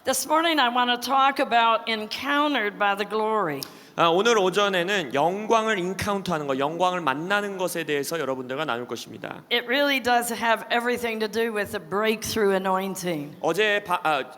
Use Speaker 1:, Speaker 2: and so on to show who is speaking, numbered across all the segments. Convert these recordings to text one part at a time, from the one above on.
Speaker 1: This morning I want to talk about encountered by the glory.
Speaker 2: 오늘 오전에는 영광을 인카운트하는 것, 영광을 만나는 것에 대해서 여러분들과 나눌 것입니다.
Speaker 1: It really does have everything to do with the breakthrough anointing.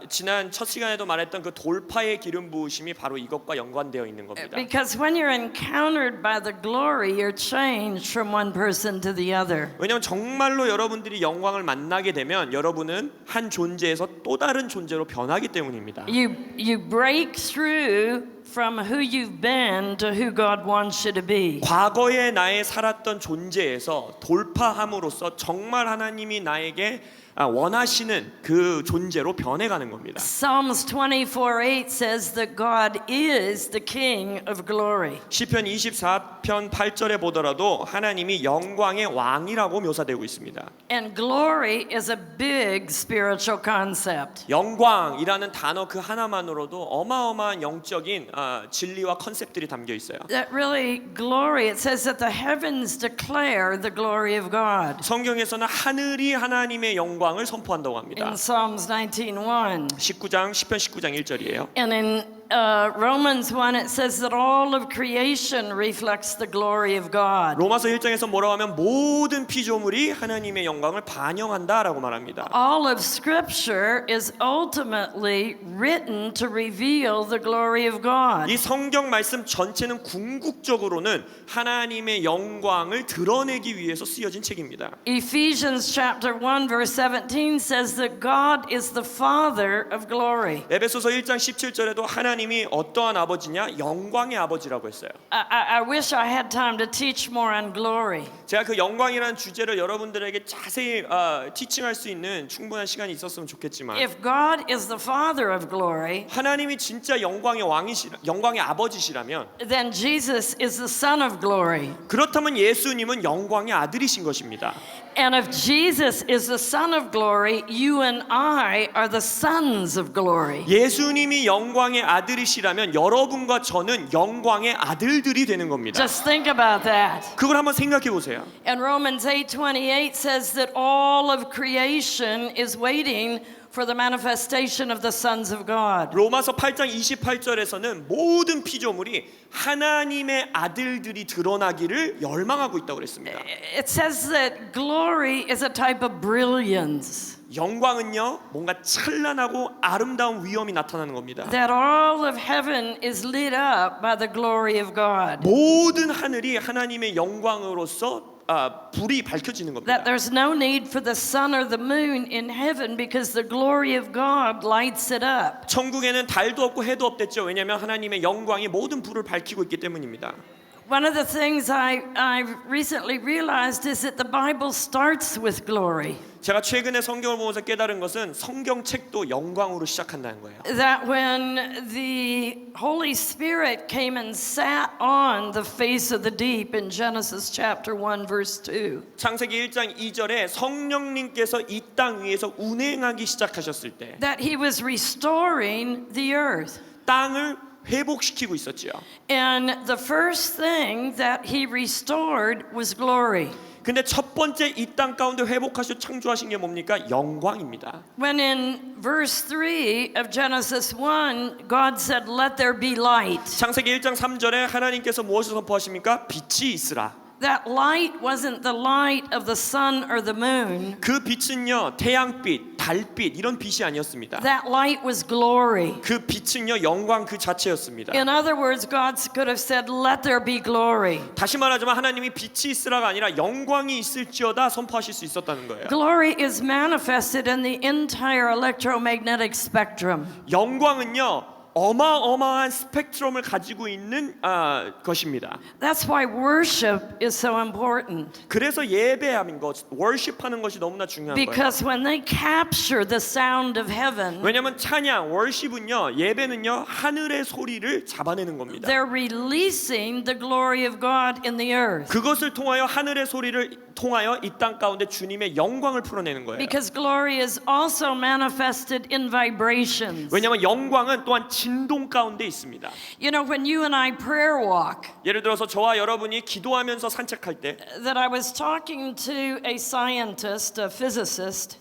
Speaker 2: 지난 첫 시간에도 말했던 그 돌파의 기름 부으심이 바로 이것과 연관되어 있는 겁니다.
Speaker 1: Because when you're encountered by the glory, you're changed from one person to the other.
Speaker 2: 왜냐하면 정말로 여러분들이 영광을 만나게 되면 여러분은 한 존재에서 또 다른 존재로 변하기 때문입니다.
Speaker 1: You break through from who you've been to who God wants you to be.
Speaker 2: 과거에 나의 살았던 존재에서 돌파함으로써 정말 하나님이 나에게 원하시는 그 존재로 변해가는 겁니다.
Speaker 1: Psalms 24:8 says that God is the King of glory.
Speaker 2: 시편 24편 8절에 보더라도 하나님이 영광의 왕이라고 묘사되고 있습니다.
Speaker 1: And glory is a big spiritual concept.
Speaker 2: 영광이라는 단어 그 하나만으로도 어마어마한 영적인 진리와 컨셉들이 담겨 있어요.
Speaker 1: That really glory, it says that the heavens declare the glory of God.
Speaker 2: 성경에서는 하늘이 하나님의 영광을 선포한다고
Speaker 1: In
Speaker 2: 합니다.
Speaker 1: Psalms 19:1.
Speaker 2: 19장 시편 19장 1절이에요.
Speaker 1: And in Romans 1 it says that all of creation reflects the glory of God.
Speaker 2: 로마서 1장에서 뭐라고 하면 모든 피조물이 하나님의 영광을 반영한다라고 말합니다.
Speaker 1: All of scripture is ultimately written to reveal the glory of God.
Speaker 2: 이 성경 말씀 전체는 궁극적으로는 하나님의 영광을 드러내기 위해서 쓰여진 책입니다.
Speaker 1: Ephesians chapter 1 verse 17 says that God is the Father of glory.
Speaker 2: 에베소서 1장 17절에도 하나님이 어떠한 아버지냐? 영광의 아버지라고 했어요.
Speaker 1: I wish I had time to teach more on glory.
Speaker 2: 제가 그 영광이라는 주제를 여러분들에게 자세히 티칭할 수 있는 충분한 시간이 있었으면 좋겠지만
Speaker 1: If God is the Father of glory,
Speaker 2: 하나님이 진짜 영광의 영광의 아버지시라면
Speaker 1: then Jesus is the Son of glory.
Speaker 2: 그렇다면 예수님은 영광의 아들이신 것입니다.
Speaker 1: And if Jesus is the Son of glory, you and I are the sons of glory.
Speaker 2: 예수님이 영광의 아들이시라면 여러분과 저는 영광의 아들들이 되는 겁니다.
Speaker 1: Just think about that.
Speaker 2: 그걸 한번 생각해 보세요.
Speaker 1: And Romans 8:28 says that all of creation is waiting for the manifestation of the sons of God.
Speaker 2: 로마서 8장 28절에서는 모든 피조물이 하나님의 아들들이 드러나기를 열망하고 있다고 그랬습니다.
Speaker 1: It says that glory is a type of brilliance.
Speaker 2: 영광은요, 뭔가 찬란하고 아름다운 위엄이 나타나는 겁니다.
Speaker 1: That all of heaven is lit up by the glory of God.
Speaker 2: 모든 하늘이 하나님의 영광으로서 불이 밝혀지는 겁니다.
Speaker 1: That there's no need for the sun or the moon in heaven because the glory of God lights it up.
Speaker 2: 천국에는 달도 없고 해도 없댔죠. 왜냐하면 하나님의 영광이 모든 불을 밝히고 있기 때문입니다.
Speaker 1: One of the things I recently realized is that the Bible starts with glory.
Speaker 2: 제가 최근에 성경을 보면서 깨달은 것은 성경책도 영광으로 시작한다는 거예요.
Speaker 1: That when the Holy Spirit came and sat on the face of the deep in Genesis chapter 1 verse 2.
Speaker 2: 창세기 1장 2절에 성령님께서 이 땅 위에서 운행하기 시작하셨을 때
Speaker 1: That he was restoring the earth.
Speaker 2: 땅을 회복시키고 있었죠.
Speaker 1: And the first thing that he restored was glory.
Speaker 2: 근데 첫 번째 이 땅 가운데 회복하시고 창조하신 게 뭡니까? 영광입니다.
Speaker 1: When in verse 3 of Genesis 1, God said, "Let there be light."
Speaker 2: 창세기 1장 3절에 하나님께서 무엇을 선포하십니까? 빛이 있으라.
Speaker 1: That light wasn't the light of the sun or the moon.
Speaker 2: 그 빛은요, 태양빛, 달빛 이런 빛이 아니었습니다.
Speaker 1: That light was glory.
Speaker 2: 그 빛은요, 영광 그 자체였습니다.
Speaker 1: In other words, God could have said, "Let there be glory."
Speaker 2: 다시 말하자면 하나님이 빛이 있으라가 아니라 영광이 있을지어다 선포하실 수 있었다는 거예요.
Speaker 1: Glory is manifested in the entire electromagnetic spectrum.
Speaker 2: 영광은요, 어마어마한 스펙트럼을 가지고 있는 것입니다.
Speaker 1: That's why worship is so important.
Speaker 2: 그래서 예배하는 것, 월십하는 것이 너무나 중요한 거예요.
Speaker 1: Because when they capture the sound of heaven,
Speaker 2: 왜냐하면 찬양, 월십은요, 예배는요, 하늘의 소리를 잡아내는 겁니다.
Speaker 1: they're releasing the glory of God in the earth.
Speaker 2: 그것을 통하여 하늘의 소리를 통하여 이 땅 가운데 주님의 영광을 풀어내는 거예요.
Speaker 1: Because glory is also manifested in vibrations.
Speaker 2: 왜냐하면 영광은 또한 진동 가운데 있습니다.
Speaker 1: You know, when you and I prayer walk,
Speaker 2: 예를 들어서 저와 여러분이 기도하면서 산책할 때
Speaker 1: that I was talking to a scientist, a physicist,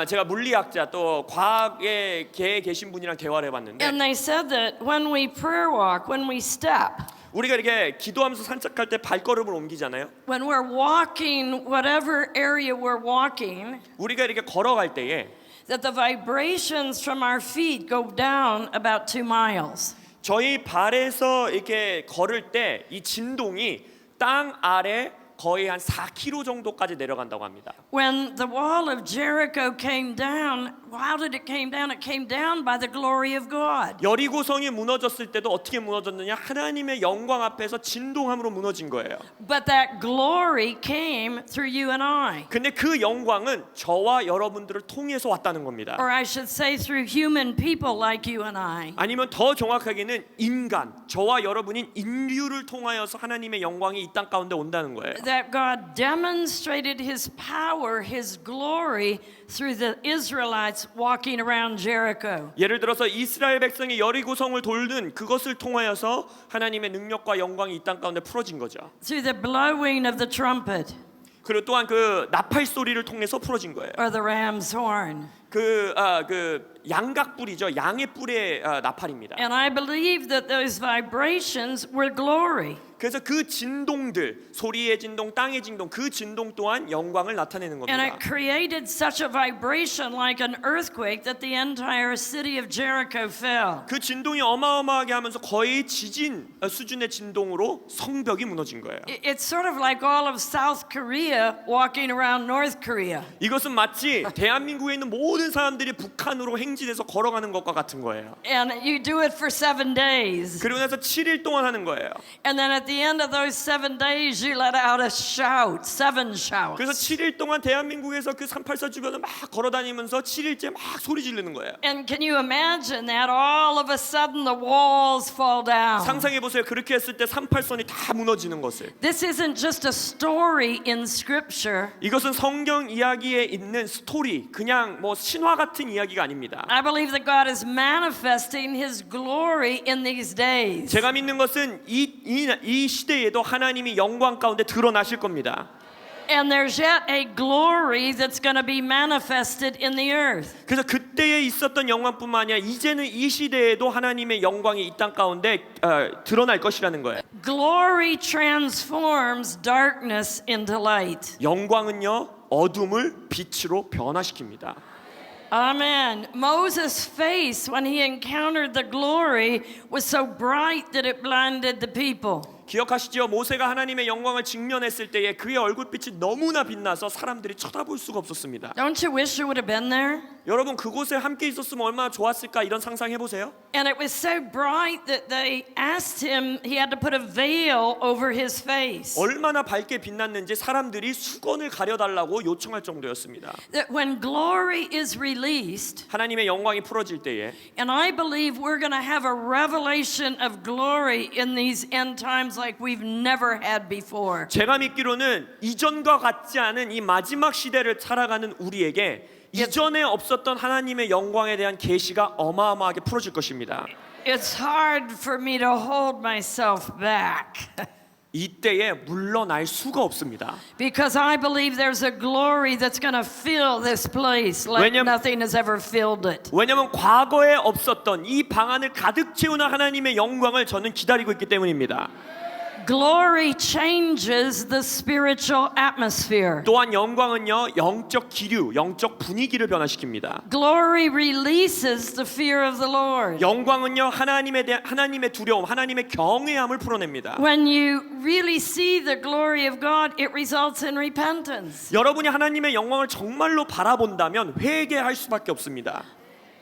Speaker 2: 제가 물리학자 또 과학계에 계신 분이랑 대화를 해봤는데
Speaker 1: And they said that when we prayer walk, when we step,
Speaker 2: 우리가 이렇게 기도하면서 산책할 때 발걸음을 옮기잖아요.
Speaker 1: when we're walking, whatever area we're walking,
Speaker 2: 우리가 이렇게 걸어갈 때에
Speaker 1: that the vibrations from our feet go down about 2 miles.
Speaker 2: 저희 발에서 이렇게 걸을 때 이 진동이 땅 아래 거의 한 4km 정도까지 내려간다고 합니다.
Speaker 1: When the wall of Jericho came down, how did it came down? It came down by the glory of God.
Speaker 2: 여리고성이 무너졌을 때도 어떻게 무너졌느냐? 하나님의 영광 앞에서 진동함으로 무너진 거예요.
Speaker 1: But that glory came through you and I.
Speaker 2: 근데 그 영광은 저와 여러분들을 통해서 왔다는 겁니다.
Speaker 1: Or I should say through human people like you and I.
Speaker 2: 아니면 더 정확하게는 인간, 저와 여러분인 인류를 통하여서 하나님의 영광이 이 땅 가운데 온다는 거예요.
Speaker 1: That God demonstrated His power, His glory through the Israelites walking around Jericho.
Speaker 2: 예를 들어서 이스라엘 백성이 여리고성을 돌는 그것을 통하여서 하나님의 능력과 영광이 이 땅 가운데 풀어진 거죠.
Speaker 1: Through the blowing of the trumpet
Speaker 2: 그리고 또한 그 나팔 소리를 통해서 풀어진 거예요.
Speaker 1: or the ram's horn.
Speaker 2: 그 양각 뿔이죠. 양의 뿔의 나팔입니다.
Speaker 1: And I believe that those vibrations were glory.
Speaker 2: 그래서 그 진동들, 소리의 진동, 땅의 진동, 그 진동 또한 영광을 나타내는
Speaker 1: And
Speaker 2: 겁니다.
Speaker 1: it created such a vibration like an earthquake that the entire city of Jericho fell.
Speaker 2: 그 진동이 어마어마하게 하면서 거의 지진 수준의 진동으로 성벽이 무너진 거예요.
Speaker 1: It's sort of like all of South Korea walking around North Korea.
Speaker 2: 이것은 마치 대한민국에 있는 모든 사람들이 북한으로 행진해서 걸어가는 것과 같은 거예요.
Speaker 1: And you do it for 7 days.
Speaker 2: 그리고 나서 7일 동안 하는 거예요.
Speaker 1: And then at the end of those 7 days, you let out a shout, 7 shouts.
Speaker 2: 그래서 7일 동안 대한민국에서 그 384 주변을 막 걸어다니면서 7일째 막 소리 지르는 거예요.
Speaker 1: And can you imagine that all of a sudden the walls fall down?
Speaker 2: 상상해 보세요. 그렇게 했을 때 38선이 다 무너지는 것을.
Speaker 1: This isn't just a story in Scripture.
Speaker 2: 이것은 성경 이야기에 있는 스토리, 그냥 뭐 신화 같은 이야기가 아닙니다.
Speaker 1: I believe that God is manifesting His glory in these days.
Speaker 2: 제가 믿는 것은 이 시대에도 하나님이 영광 가운데 드러나실 겁니다.
Speaker 1: And there's yet a glory that's going to be manifested in the earth.
Speaker 2: 그래서 그때에 있었던 영광뿐만 아니라 이제는 이 시대에도 하나님의 영광이 이 땅 가운데 드러날 것이라는 거예요.
Speaker 1: Glory transforms darkness into light.
Speaker 2: 영광은요 어둠을 빛으로 변화시킵니다.
Speaker 1: Amen. Moses' face when he encountered the glory was so bright that it blinded the people.
Speaker 2: 기억하시죠? 모세가 하나님의 영광을 직면했을 때에 그의 얼굴빛이 너무나 빛나서 사람들이 쳐다볼 수가 없었습니다.
Speaker 1: Don't you wish you would have been there?
Speaker 2: 여러분 그곳에 함께 있었으면 얼마나 좋았을까 이런 상상해 보세요.
Speaker 1: And it was so bright that they asked him, he had to put a veil over his face.
Speaker 2: 얼마나 밝게 빛났는지 사람들이 수건을 가려달라고 요청할 정도였습니다.
Speaker 1: That when glory is released,
Speaker 2: 하나님의 영광이 풀어질 때에
Speaker 1: and I believe we're going to have a revelation of glory in these end times like we've never had before.
Speaker 2: 제가 믿기로는 이전과 같지 않은 이 마지막 시대를 살아가는 우리에게 이전에 없었던 하나님의 영광에 대한 계시가 어마어마하게 풀어질 것입니다.
Speaker 1: It's hard for me to hold myself back.
Speaker 2: 이때에 물러날 수가 없습니다.
Speaker 1: Because I believe there's a glory that's going to fill this place like nothing has ever filled it.
Speaker 2: 왜냐하면 과거에 없었던 이 방안을 가득 채우는 하나님의 영광을 저는 기다리고 있기 때문입니다.
Speaker 1: Glory changes the spiritual atmosphere.
Speaker 2: 또한 영광은요 영적 기류, 영적 분위기를 변화시킵니다.
Speaker 1: Glory releases the fear of the Lord.
Speaker 2: 영광은요 하나님의 두려움, 하나님의 경외함을 풀어냅니다.
Speaker 1: When you really see the glory of God, it results in repentance.
Speaker 2: 여러분이 하나님의 영광을 정말로 바라본다면 회개할 수밖에 없습니다.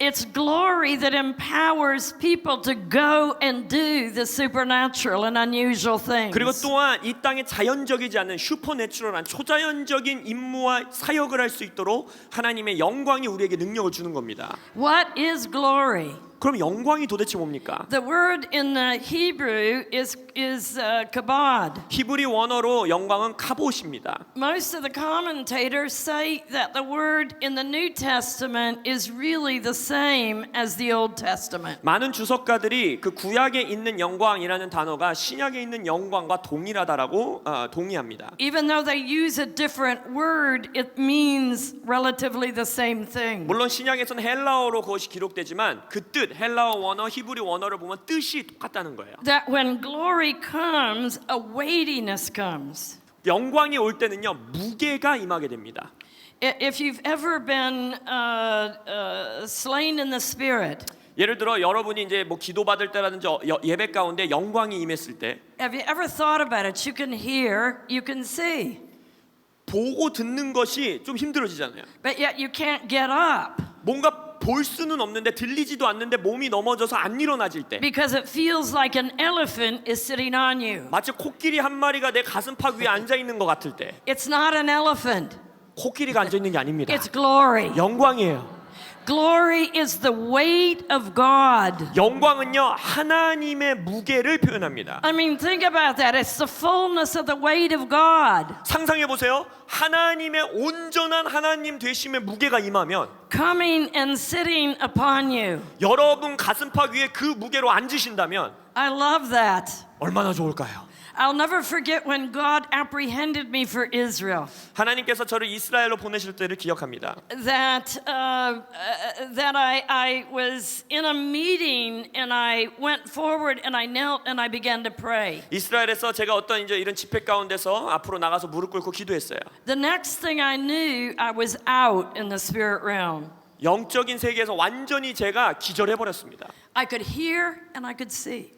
Speaker 1: It's glory that empowers people to go and do the supernatural and unusual things.
Speaker 2: 그리고 또한 이 땅에 자연적이지 않은 슈퍼내추럴한 초자연적인 임무와 사역을 할 수 있도록 하나님의 영광이 우리에게 능력을 주는 겁니다.
Speaker 1: What is glory?
Speaker 2: 그럼 영광이 도대체 뭡니까?
Speaker 1: The word in the Hebrew is kabod.
Speaker 2: 히브리 원어로 영광은 카봇입니다.
Speaker 1: Most of the commentators say that the word in the New Testament is really the same as the Old Testament.
Speaker 2: 많은 주석가들이 그 구약에 있는 영광이라는 단어가 신약에 있는 영광과 동일하다라고 동의합니다.
Speaker 1: Even though they use a different word, it means relatively the same thing.
Speaker 2: 물론 신약에서는 헬라어로 그것이 기록되지만 그 뜻 헬라어 원어 히브리 원어를 보면 뜻이 똑같다는 거예요.
Speaker 1: That when glory comes, a weightiness comes.
Speaker 2: 영광이 올 때는요 무게가 임하게 됩니다.
Speaker 1: If you've ever been slain in the Spirit,
Speaker 2: 예를 들어 여러분이 이제 뭐 기도 받을 때라든지 예배 가운데 영광이 임했을 때
Speaker 1: have you ever thought about it? You can hear, you can see,
Speaker 2: 보고 듣는 것이 좀 힘들어지잖아요.
Speaker 1: but yet you can't get up
Speaker 2: 뭔가 볼 수는 없는데 들리지도 않는데 몸이 넘어져서 안 일어나질 때
Speaker 1: because it feels like an elephant is sitting on you.
Speaker 2: 마치 코끼리 한 마리가 내 가슴팍 위에 앉아 있는 것 같을 때
Speaker 1: It's not an elephant,
Speaker 2: 코끼리가 앉아 있는 게 아닙니다.
Speaker 1: it's glory.
Speaker 2: 영광이에요.
Speaker 1: Glory is the weight of God.
Speaker 2: 영광은요 하나님의 무게를 표현합니다.
Speaker 1: I mean, think about that. It's the fullness of the weight of God
Speaker 2: 상상해 보세요. 하나님의 온전한 하나님 되심의 무게가 임하면
Speaker 1: coming and sitting upon you.
Speaker 2: 여러분 가슴팍 위에 그 무게로 앉으신다면
Speaker 1: I love that.
Speaker 2: 얼마나 좋을까요?
Speaker 1: I'll never forget when God apprehended me for Israel.
Speaker 2: 하나님께서 저를 이스라엘로 보내실 때를 기억합니다.
Speaker 1: That I was in a meeting and I went forward and I knelt and I began to pray.
Speaker 2: 이스라엘에서 제가 어떤 이제 이런 집회 가운데서 앞으로 나가서 무릎 꿇고 기도했어요.
Speaker 1: The next thing I knew, I was out in the spirit realm.
Speaker 2: 영적인 세계에서 완전히 제가 기절해 버렸습니다.
Speaker 1: I could hear and I could see,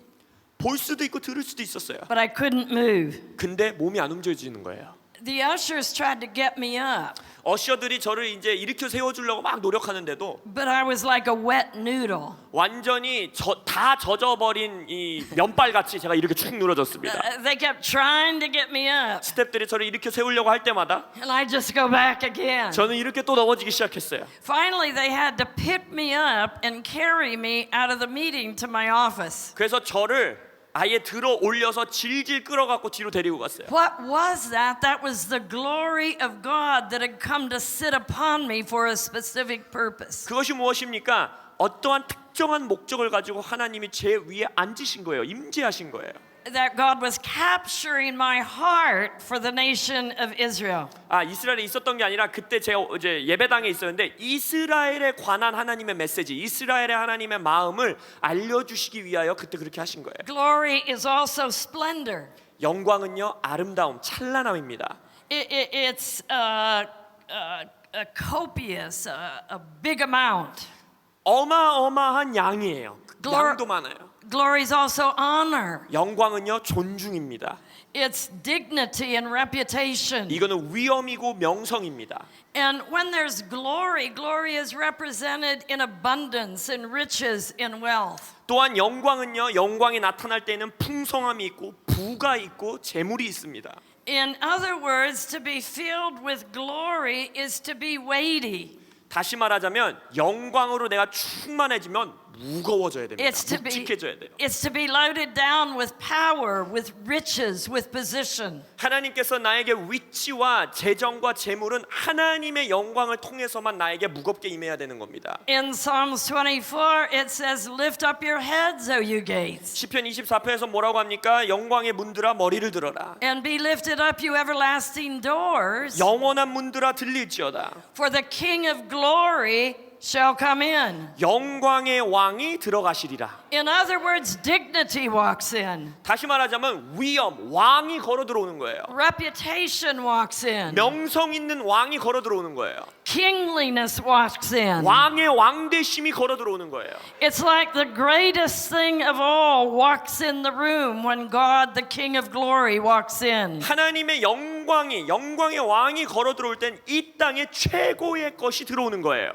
Speaker 2: 볼 수도 있고 들을 수도 있었어요.
Speaker 1: but I couldn't move.
Speaker 2: 근데 몸이 안 움직여지는 거예요.
Speaker 1: The ushers tried to get me up,
Speaker 2: 어셔들이 저를 이제 일으켜 세워주려고 막 노력하는데도
Speaker 1: but I was like a wet noodle.
Speaker 2: 완전히 다 젖어버린 이 면발같이 제가 이렇게 축 늘어졌습니다.
Speaker 1: They kept trying to get me up,
Speaker 2: 스태프들이 저를 일으켜 세우려고 할 때마다
Speaker 1: and I just go back again.
Speaker 2: 저는 이렇게 또 넘어지기 시작했어요.
Speaker 1: Finally, they had to pick me up and carry me out of the meeting to my office.
Speaker 2: 그래서 저를 아예 들어 올려서 질질 끌어갖고 뒤로 데리고 갔어요.
Speaker 1: What was that? That was the glory of God that had come to sit upon me for a specific purpose.
Speaker 2: 그것이 무엇입니까? 어떠한 특정한 목적을 가지고 하나님이 제 위에 앉으신 거예요. 임재하신 거예요.
Speaker 1: That God was capturing my heart for the nation of Israel.
Speaker 2: 이스라엘에 있었던 게 아니라 그때 제가 이제 예배당에 있었는데 이스라엘에 관한 하나님의 메시지, 이스라엘의 하나님의 마음을 알려주시기 위하여 그때 그렇게 하신 거예요.
Speaker 1: Glory is also splendor.
Speaker 2: 영광은요 아름다움, 찬란함입니다.
Speaker 1: It's a copious, a big amount.
Speaker 2: 어마어마한 양이에요. 양도 많아요.
Speaker 1: Glory is also honor.
Speaker 2: 영광은요 존중입니다.
Speaker 1: It's dignity and reputation.
Speaker 2: 이거는 위엄이고 명성입니다.
Speaker 1: And when there's glory, glory is represented in abundance, in riches, in wealth.
Speaker 2: 또한 영광은요 영광이 나타날 때는 풍성함이 있고 부가 있고 재물이 있습니다.
Speaker 1: In other words, to be filled with glory is to be weighty.
Speaker 2: 다시 말하자면 영광으로 내가 충만해지면 무거워져야 됩니다.
Speaker 1: It's
Speaker 2: 묵직해져야 돼요.
Speaker 1: to be loaded down with power, with riches, with position.
Speaker 2: 하나님께서 나에게 위치와 재정과 재물은 하나님의 영광을 통해서만 나에게 무겁게 임해야 되는 겁니다.
Speaker 1: In Psalms 24, it says, "Lift up your heads, O you gates,
Speaker 2: 시편 24편에서 뭐라고 합니까? 영광의 문들아 머리를 들어라.
Speaker 1: and be lifted up, you everlasting doors,
Speaker 2: 영원한 문들아 들릴지어다.
Speaker 1: for the King of glory shall come in."
Speaker 2: 영광의 왕이 들어가시리라.
Speaker 1: In other words, dignity walks in.
Speaker 2: 다시 말하자면 위엄, 왕이 걸어 들어오는 거예요.
Speaker 1: Reputation walks in.
Speaker 2: 명성 있는 왕이 걸어 들어오는 거예요.
Speaker 1: Kingliness walks in.
Speaker 2: 왕의 왕대심이 걸어 들어오는 거예요.
Speaker 1: It's like the greatest thing of all walks in the room when God, the King of glory, walks in.
Speaker 2: 하나님의 영광의 왕이 걸어 들어올 땐 이 땅의 최고의 것이 들어오는 거예요.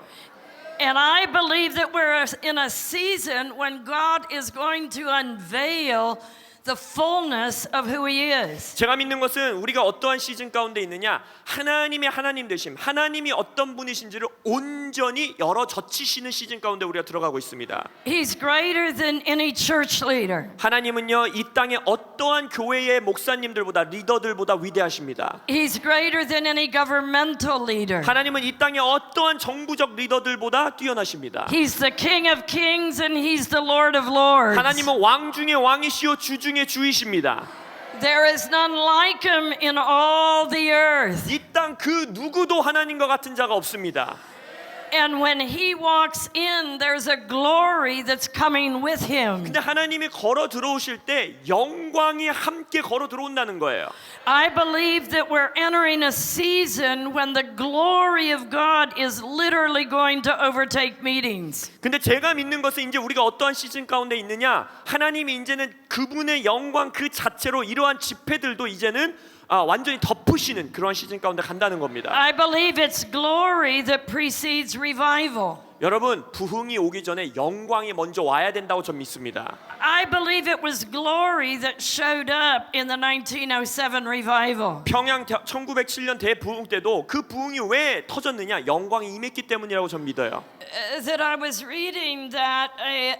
Speaker 1: And I believe that we're in a season when God is going to unveil the fullness of who he is.
Speaker 2: 제가 믿는 것은 우리가 어떠한 시즌 가운데 있느냐, 하나님의 하나님 되심, 하나님이 어떤 분이신지를 온전히 열어 젖히시는 시즌 가운데 우리가 들어가고 있습니다.
Speaker 1: He's greater than any church leader.
Speaker 2: 하나님은요, 이 땅의 어떠한 교회의 목사님들보다, 리더들보다 위대하십니다.
Speaker 1: He's greater than any governmental leader.
Speaker 2: 하나님은 이 땅의 어떠한 정부적 리더들보다 뛰어나십니다.
Speaker 1: He's the King of Kings and he's the Lord of Lords.
Speaker 2: 하나님은 왕 중에 왕이시오 주 중에 주이십니다.
Speaker 1: There is none like him in all the earth.
Speaker 2: 이 땅 그 누구도 하나님과 같은 자가 없습니다.
Speaker 1: And when he walks in, there's a glory that's coming with him.
Speaker 2: 근데 하나님이 걸어 들어오실 때 영광이 함께 걸어 들어온다는 거예요.
Speaker 1: I believe that we're entering a season when the glory of God is literally going to overtake meetings.
Speaker 2: 근데 제가 믿는 것은 이제 우리가 어떠한 시즌 가운데 있느냐, 하나님이 이제는 그분의 영광 그 자체로 이러한 집회들도 이제는 완전히 덮으시는 그런 시즌 가운데 간다는 겁니다.
Speaker 1: I believe it's glory that precedes revival.
Speaker 2: 여러분, 부흥이 오기 전에 영광이 먼저 와야 된다고 전 믿습니다.
Speaker 1: I believe it was glory that showed up in the 1907 revival.
Speaker 2: 평양 1907년 대부흥 때도 그 부흥이 왜 터졌느냐, 영광이 임했기 때문이라고 전 믿어요.
Speaker 1: That I was reading that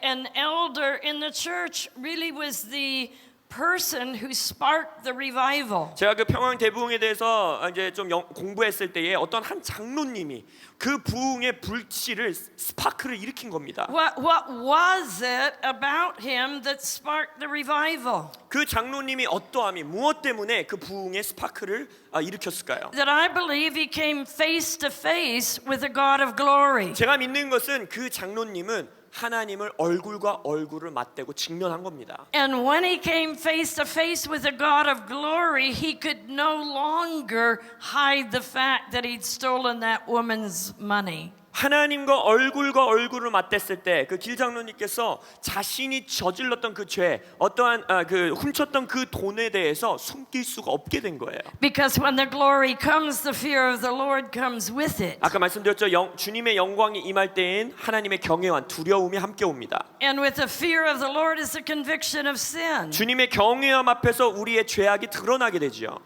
Speaker 1: an elder in the church really was the person who sparked the revival.
Speaker 2: 제가 그 평양 대부흥에 대해서 이제 좀 공부했을 때에 어떤 한 장로님이 그 부흥의 불씨를 스파크를 일으킨 겁니다.
Speaker 1: What was it about him that sparked the revival?
Speaker 2: 그 장로님이 어떠함이 무엇 때문에 그 부흥의 스파크를 일으켰을까요?
Speaker 1: That I believe he came face to face with the God of glory.
Speaker 2: 제가 믿는 것은 그 장로님은 하나님을 얼굴과 얼굴을 맞대고 직면한 겁니다.
Speaker 1: And when he came face to face with the God of glory, he could no longer hide the fact that he'd stolen that woman's money.
Speaker 2: 하나님과 얼굴을 맞댔을 때 그 길장로님께서 자신이 저질렀던 그 죄, 어떠한 그 훔쳤던 그 돈에 대해서 숨길 수가 없게 된 거예요.
Speaker 1: Because when the glory comes, the fear of the Lord comes with it.
Speaker 2: 아까 말씀드렸죠. 주님의 영광이 임할 때엔 하나님의 경외와 두려움이 함께 옵니다.
Speaker 1: And with the fear of the Lord is the conviction of sin.
Speaker 2: 주님의 경외함 앞에서 우리의 죄악이 드러나게 되지요.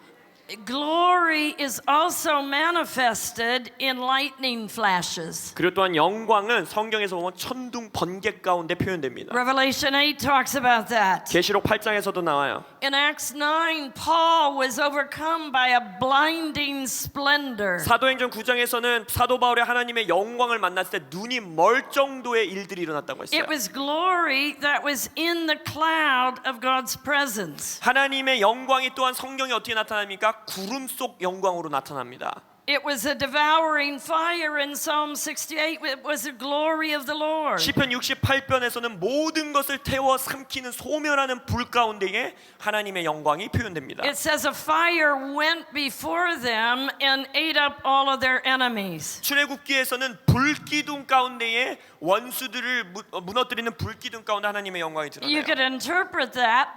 Speaker 1: Glory is also manifested in lightning flashes.
Speaker 2: 그리고 또한 영광은 성경에서 보면 천둥 번개 가운데 표현됩니다.
Speaker 1: Revelation 8 talks about that.
Speaker 2: 계시록 8장에서도 나와요.
Speaker 1: In Acts 9, Paul was overcome by a blinding splendor.
Speaker 2: 사도행전 9장에서는 사도 바울이 하나님의 영광을 만났을 때 눈이 멀 정도의 일들이 일어났다고 했어요.
Speaker 1: It was glory that was in the cloud of God's presence.
Speaker 2: 하나님의 영광이 또한 성경에 어떻게 나타납니까? 구름 속 영광으로 나타납니다.
Speaker 1: It was a devouring fire in Psalm 68. It was the glory of the Lord.
Speaker 2: 시편 68편에서는 모든 것을 태워 삼키는 소멸하는 불 가운데에 하나님의 영광이 표현됩니다.
Speaker 1: It says a fire went before them and ate up all of their enemies.
Speaker 2: 출애굽기에서는 불기둥 가운데에 원수들을 무너뜨리는 불기둥 가운데 하나님의 영광이
Speaker 1: You
Speaker 2: 드러나요.
Speaker 1: could interpret that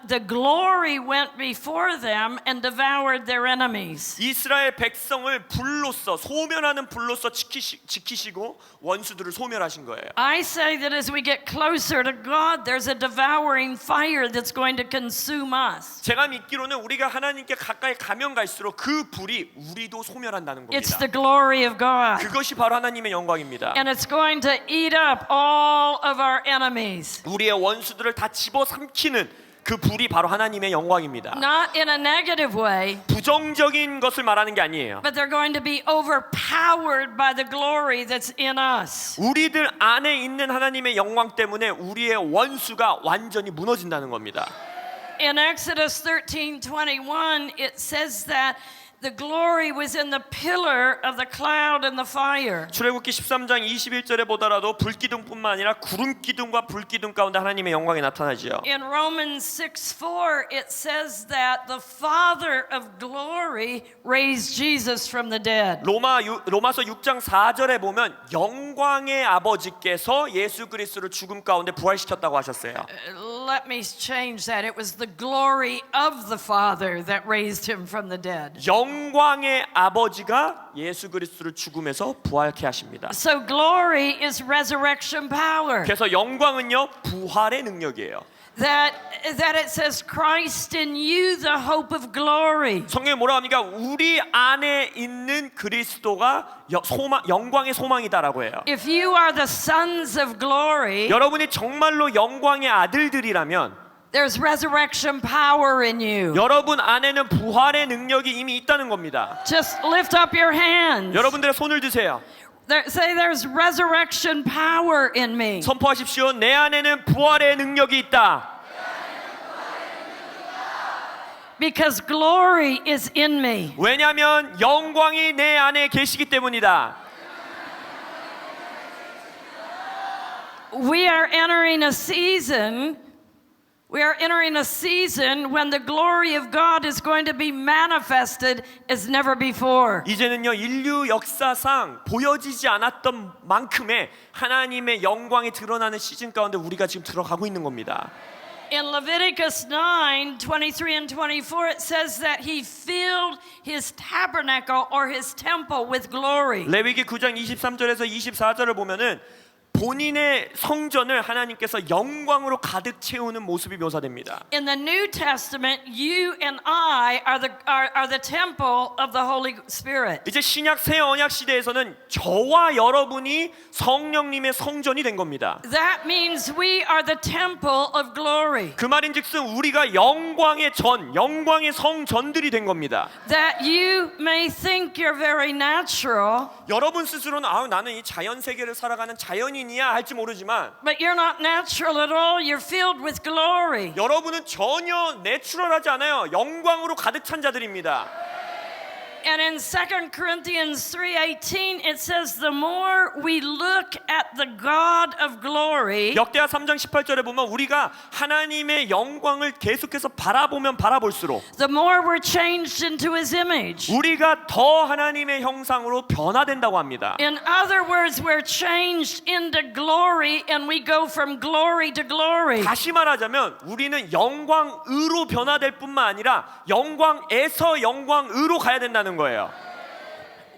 Speaker 1: the glory went before them and devoured their enemies.
Speaker 2: 이스라엘 백성을 불로써 소멸하는 불로써 지키시고 원수들을 소멸하신 거예요.
Speaker 1: I say that as we get closer to God, there's a devouring fire that's going to consume us.
Speaker 2: 제가 믿기로는 우리가 하나님께 가까이 가면 갈수록 그 불이 우리도 소멸한다는
Speaker 1: It's
Speaker 2: 겁니다.
Speaker 1: the glory of God.
Speaker 2: 그것이 바로 하나님의 영광입니다.
Speaker 1: And it's going to eat up all of our enemies.
Speaker 2: 우리의 원수들을 다 집어삼키는 그 불이 바로 하나님의 영광입니다.
Speaker 1: Not in a negative way,
Speaker 2: 부정적인 것을 말하는 게 아니에요.
Speaker 1: but they're going to be overpowered by the glory that's in us.
Speaker 2: 우리들 안에 있는 하나님의 영광 때문에 우리의 원수가 완전히 무너진다는 겁니다.
Speaker 1: In Exodus 13:21, it says that the glory was in the pillar of the cloud and the fire.
Speaker 2: 출애굽기 13장 21절에 보더라도 불기둥뿐만 아니라 구름기둥과 불기둥 가운데 하나님의 영광이 나타나지요.
Speaker 1: In Romans 6:4, it says that the Father of glory raised Jesus from the dead.
Speaker 2: 로마서 6장 4절에 보면 영광의 아버지께서 예수 그리스도를 죽음 가운데 부활시켰다고 하셨어요.
Speaker 1: Let me change that. It was the glory of the Father that raised him from the dead.
Speaker 2: 영광의 아버지가 예수 그리스도를 죽음에서 부활케 하십니다.
Speaker 1: So glory is resurrection power.
Speaker 2: 그래서 영광은요 부활의 능력이에요.
Speaker 1: that it says Christ in you, the hope of glory.
Speaker 2: 성경에 뭐라고 합니까? 우리 안에 있는 그리스도가 영광의 소망이다라고 해요.
Speaker 1: If you are the sons of glory,
Speaker 2: 여러분이 정말로 영광의 아들들이라면
Speaker 1: there's resurrection power in you.
Speaker 2: 여러분 안에는 부활의 능력이 이미 있다는 겁니다.
Speaker 1: Just lift up your hands.
Speaker 2: 여러분들의 손을 드세요.
Speaker 1: Say there's resurrection power in me.
Speaker 2: 선포하십시오. 내 안에는 부활의 능력이 있다.
Speaker 1: Because glory is in me.
Speaker 2: 왜냐하면 영광이 내 안에 계시기 때문이다.
Speaker 1: We are entering a season when the glory of God is going to be manifested as never before.
Speaker 2: 이제는요 인류 역사상 보여지지 않았던 만큼의 하나님의 영광이 드러나는 시즌 가운데 우리가 지금 들어가고 있는 겁니다.
Speaker 1: In Leviticus 9:23 and 24, it says that he filled his tabernacle or his temple with glory.
Speaker 2: 레위기 9장 23절에서 24절을 보면은 본인의 성전을 하나님께서 영광으로 가득 채우는 모습이 묘사됩니다.
Speaker 1: In the New Testament, you and I are the temple of the Holy Spirit.
Speaker 2: 이제 신약 새 언약 시대에서는 저와 여러분이 성령님의 성전이 된 겁니다.
Speaker 1: That means we are the temple of glory.
Speaker 2: 그 말인즉슨 우리가 영광의 성전들이 된 겁니다.
Speaker 1: That you may think you're very natural,
Speaker 2: 여러분 스스로는 나는 이 자연 세계를 살아가는 자연인이야 할지 모르지만
Speaker 1: but you're not natural at all. You're filled with glory.
Speaker 2: 여러분은 전혀 내추럴하지 않아요. 영광으로 가득 찬 자들입니다.
Speaker 1: And in 2 Corinthians 3:18 it says the more we look at the God of glory,
Speaker 2: 역대하 3장 18절에 보면 우리가 하나님의 영광을 계속해서 바라보면 바라볼수록
Speaker 1: the more we're changed into his image.
Speaker 2: 우리가 더 하나님의 형상으로 변화된다고 합니다.
Speaker 1: In other words, we're changed into glory and we go from glory to glory.
Speaker 2: 다시 말하자면 우리는 영광으로 변화될 뿐만 아니라 영광에서 영광으로 가야 된다는 거예요.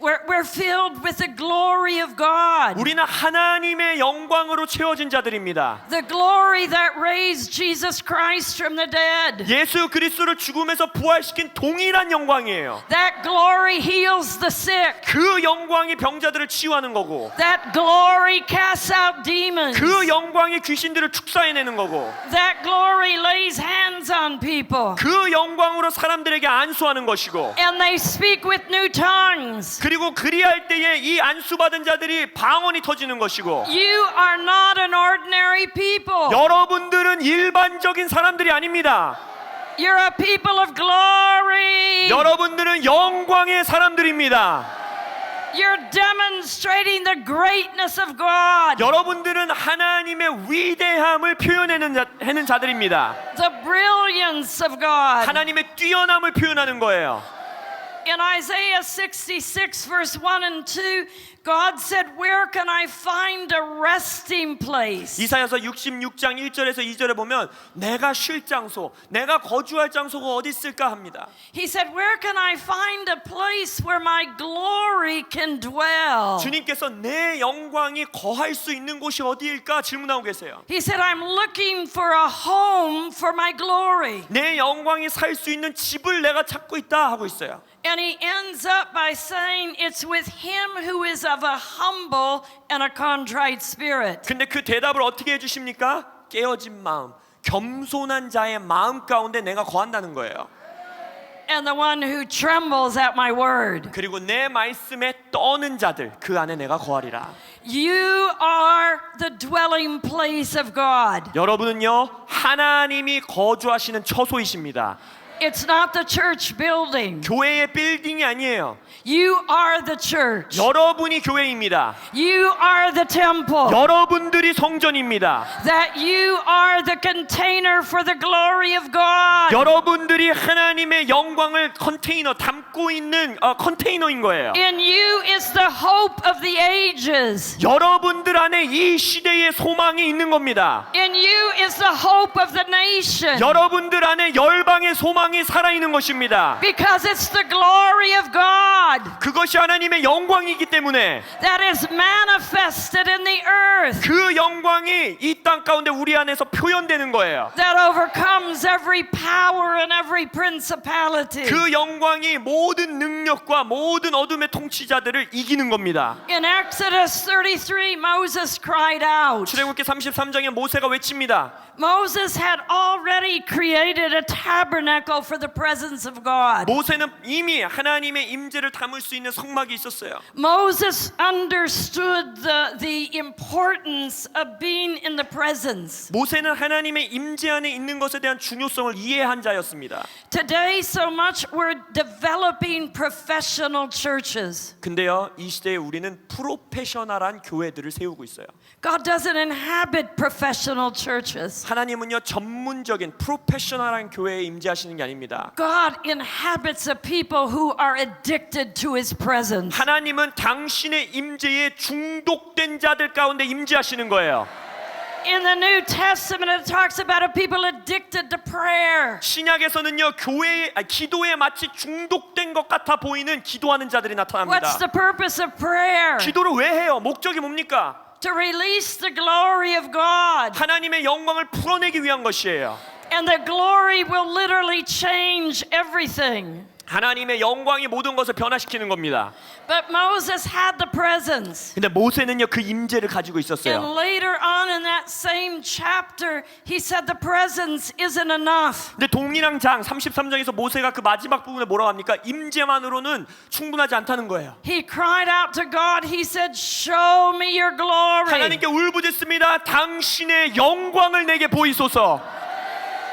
Speaker 1: We're filled with the glory of God.
Speaker 2: 우리는 하나님의 영광으로 채워진 자들입니다.
Speaker 1: The glory that raised Jesus Christ from the dead.
Speaker 2: 예수 그리스도를 죽음에서 부활시킨 동일한 영광이에요.
Speaker 1: That glory heals the sick.
Speaker 2: 그 영광이 병자들을 치유하는 거고
Speaker 1: That glory casts out demons.
Speaker 2: 그 영광이 귀신들을 축사해내는 거고
Speaker 1: That glory lays hands on people.
Speaker 2: 그 영광으로 사람들에게 안수하는 것이고
Speaker 1: And they speak with new tongues.
Speaker 2: 그리고 그리할 때에 이 안수받은 자들이 방언이 터지는 것이고
Speaker 1: You are not an ordinary people.
Speaker 2: 여러분들은 일반적인 사람들이 아닙니다.
Speaker 1: You're a people of glory.
Speaker 2: 여러분들은 영광의 사람들입니다.
Speaker 1: You're demonstrating the greatness of God.
Speaker 2: 여러분들은 하나님의 위대함을 표현하는 자들입니다.
Speaker 1: The brilliance of God.
Speaker 2: 하나님의 뛰어남을 표현하는 거예요.
Speaker 1: In Isaiah 66 verse 1 and 2, God said, "Where can I find a resting place?"
Speaker 2: 이사야서 66장 1절에서 2절에 보면 내가 쉴 장소, 내가 거주할 장소가 어디 있을까 합니다.
Speaker 1: He said, "Where can I find a place where my glory can dwell?"
Speaker 2: 주님께서 내 영광이 거할 수 있는 곳이 어디일까 질문하고 계세요.
Speaker 1: He said, "I'm looking for a home for my glory."
Speaker 2: 내 영광이 살 수 있는 집을 내가 찾고 있다 하고 있어요.
Speaker 1: And he ends up by saying it's with him who is of a humble and a contrite spirit.
Speaker 2: 근데 그 대답을 어떻게 해주십니까? 깨어진 마음, 겸손한 자의 마음 가운데 내가 거한다는 거예요.
Speaker 1: And the one who trembles at my word.
Speaker 2: 그리고 내 말씀에 떠는 자들 그 안에 내가 거하리라.
Speaker 1: You are the dwelling place of God.
Speaker 2: 여러분은요 하나님이 거주하시는 처소이십니다.
Speaker 1: It's not the church building.
Speaker 2: 교회의 빌딩이 아니에요.
Speaker 1: You are the church.
Speaker 2: 여러분이 교회입니다.
Speaker 1: You are the temple.
Speaker 2: 여러분들이 성전입니다.
Speaker 1: That you are the container for the glory of God.
Speaker 2: 여러분들이 하나님의 영광을 담고 있는 컨테이너인 거예요.
Speaker 1: In you is the hope of the ages.
Speaker 2: 여러분들 안에 이 시대의 소망이 있는 겁니다.
Speaker 1: In you is the hope of the nation.
Speaker 2: 여러분들 안에 열방의 소망이 영광이 살아있는 것입니다.
Speaker 1: Because it's the glory of God
Speaker 2: 그것이 하나님의 영광이기 때문에
Speaker 1: that is manifested in the earth,
Speaker 2: 그 영광이 이 땅 가운데 우리 안에서 표현되는 거예요.
Speaker 1: that overcomes every power and every principality.
Speaker 2: 그 영광이 모든 능력과 모든 어둠의 통치자들을 이기는 겁니다.
Speaker 1: In Exodus 33, Moses cried out.
Speaker 2: 출애굽기 33장에 모세가 외칩니다.
Speaker 1: Moses had already created a tabernacle for the presence of God.
Speaker 2: 모세는 이미 하나님의 임재를 담을 수 있는 성막이 있었어요.
Speaker 1: Moses understood the importance of being in the presence.
Speaker 2: 모세는 하나님의 임재 안에 있는 것에 대한 중요성을 이해한 자였습니다.
Speaker 1: Today, so much we're developing professional churches.
Speaker 2: 근데요, 이 시대에 우리는 프로페셔널한 교회들을 세우고 있어요.
Speaker 1: God doesn't inhabit professional churches.
Speaker 2: 하나님은요, 전문적인 프로페셔널한 교회에 임재하시는 게 아닙니다.
Speaker 1: God inhabits a people who are addicted to His presence.
Speaker 2: 하나님은 당신의 임재에 중독된 자들 가운데 임재하시는 거예요.
Speaker 1: In the New Testament, it talks about a people addicted to prayer.
Speaker 2: 신약에서는요, 기도에 마치 중독된 것 같아 보이는 기도하는 자들이
Speaker 1: What's
Speaker 2: 나타납니다.
Speaker 1: the purpose of prayer?
Speaker 2: 기도를 왜 해요? 목적이 뭡니까?
Speaker 1: To release the glory of God.
Speaker 2: 하나님의 영광을 풀어내기 위한 것이에요.
Speaker 1: And the glory will literally change everything.
Speaker 2: 하나님의 영광이 모든 것을 변화시키는 겁니다.
Speaker 1: But Moses had the presence.
Speaker 2: 근데 모세는요, 그 임재를 가지고
Speaker 1: And
Speaker 2: 있었어요.
Speaker 1: later on in that same chapter, he said the presence isn't enough.
Speaker 2: 근데 동일한 장 33장에서 모세가 그 마지막 부분에 뭐라고 합니까? 임재만으로는 충분하지 않다는 거예요.
Speaker 1: He cried out to God. He said, "Show me your glory."
Speaker 2: 하나님께 울부짖습니다. 당신의 영광을 내게 보이소서.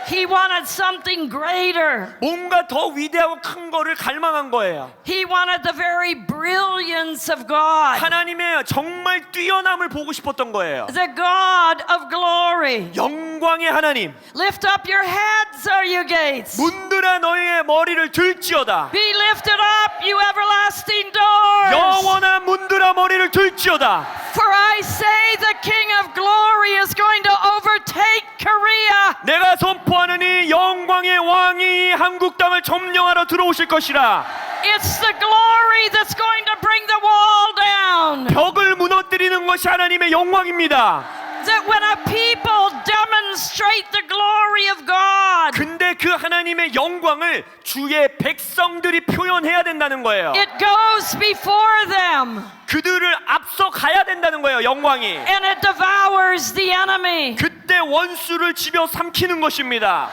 Speaker 1: He wanted something greater.
Speaker 2: 뭔가 더 위대하고 큰 거를 갈망한 거예요.
Speaker 1: He wanted the very brilliance of God.
Speaker 2: 하나님의 정말 뛰어남을 보고 싶었던 거예요.
Speaker 1: The God of glory.
Speaker 2: 영광의 하나님,
Speaker 1: Lift up your heads, O you gates.
Speaker 2: 문들아 너희의 머리를 들지어다.
Speaker 1: Be lifted up, you everlasting doors.
Speaker 2: 영원한 문들아 머리를 들지어다.
Speaker 1: For I say the King of glory is going to overtake Korea.
Speaker 2: 내가 선포하느니 영광의 왕이 한국 땅을 점령하러 들어오실 것이라.
Speaker 1: It's the glory that's going to bring the wall down.
Speaker 2: 벽을 무너뜨리는 것이 하나님의 영광입니다.
Speaker 1: That when a people demonstrate the glory of God,
Speaker 2: 근데 그 하나님의 영광을 주의 백성들이 표현해야 된다는 거예요.
Speaker 1: it goes before them
Speaker 2: 그들을 앞서 가야 된다는 거예요. 영광이.
Speaker 1: and it devours the enemy.
Speaker 2: 그때 원수를 집어 삼키는 것입니다.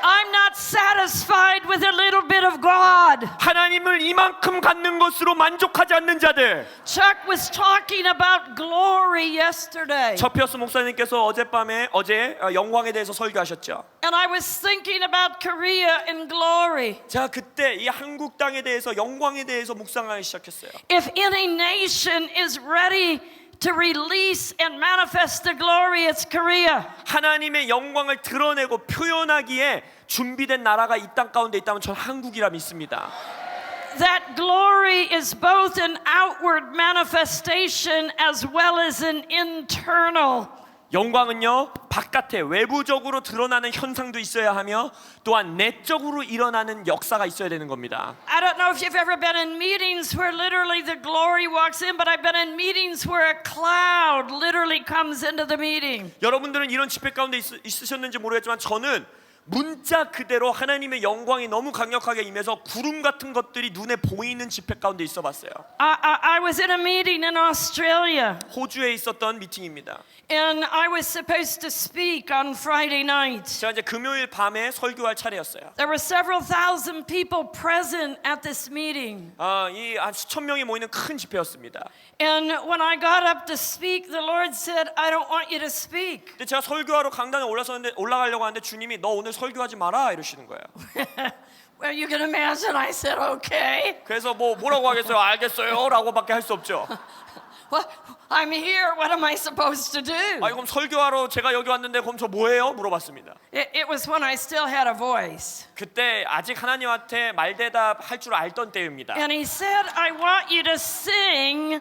Speaker 1: I'm not satisfied with a little bit of God.
Speaker 2: 하나님을 이만큼 갖는 것으로 만족하지 않는 자들.
Speaker 1: Chuck was talking about glory yesterday.
Speaker 2: 처피어스 목사님께서 어제 영광에 대해서 설교하셨죠.
Speaker 1: And I was thinking about Korea and glory.
Speaker 2: 자, 그때 이 한국 땅에 대해서 영광에 대해서 묵상하기 시작했어요.
Speaker 1: If any nation is ready to release and manifest the glory, it's Korea.
Speaker 2: 하나님의 영광을 드러내고 표현하기에 준비된 나라가 이 땅 가운데 있다면 전 한국이라 믿습니다.
Speaker 1: That glory is both an outward manifestation as well as an internal.
Speaker 2: 영광은요, 바깥에 외부적으로 드러나는 현상도 있어야 하며 또한 내적으로 일어나는 역사가 있어야 되는 겁니다.
Speaker 1: I don't know if you've ever been in meetings where literally the glory walks in, but I've been in meetings where a cloud literally comes into the meeting.
Speaker 2: 여러분들은 이런 집회 가운데 있으셨는지 모르겠지만 저는 문자 그대로 하나님의 영광이 너무 강력하게 임해서 구름 같은 것들이 눈에 보이는 집회 가운데 있어 봤어요.
Speaker 1: I was in a meeting in Australia,
Speaker 2: 호주에 있었던 미팅입니다.
Speaker 1: and I was supposed to speak on Friday night.
Speaker 2: 제가 이제 금요일 밤에 설교할 차례였어요.
Speaker 1: There were several thousand people present at this meeting.
Speaker 2: 이 한 수천 명이 모이는 큰 집회였습니다.
Speaker 1: And when I got up to speak, the Lord said, I don't want you to speak.
Speaker 2: 근데 제가 설교하러 강단에 올라가려고 하는데 주님이 너 오늘 설교하지 마라 이러시는 거예요.
Speaker 1: Well, you can imagine I said, okay.
Speaker 2: 그래서 뭐라고 하겠어요? 알겠어요라고밖에 할 수 없죠.
Speaker 1: Well, I'm here. What am I supposed to do?
Speaker 2: 그럼 설교하러 제가 여기 왔는데 그럼 저 뭐해요? 물어봤습니다.
Speaker 1: It was when I still had a voice.
Speaker 2: 그때 아직 하나님한테 말대답 할 줄 알던 때입니다.
Speaker 1: And he said, I want you to sing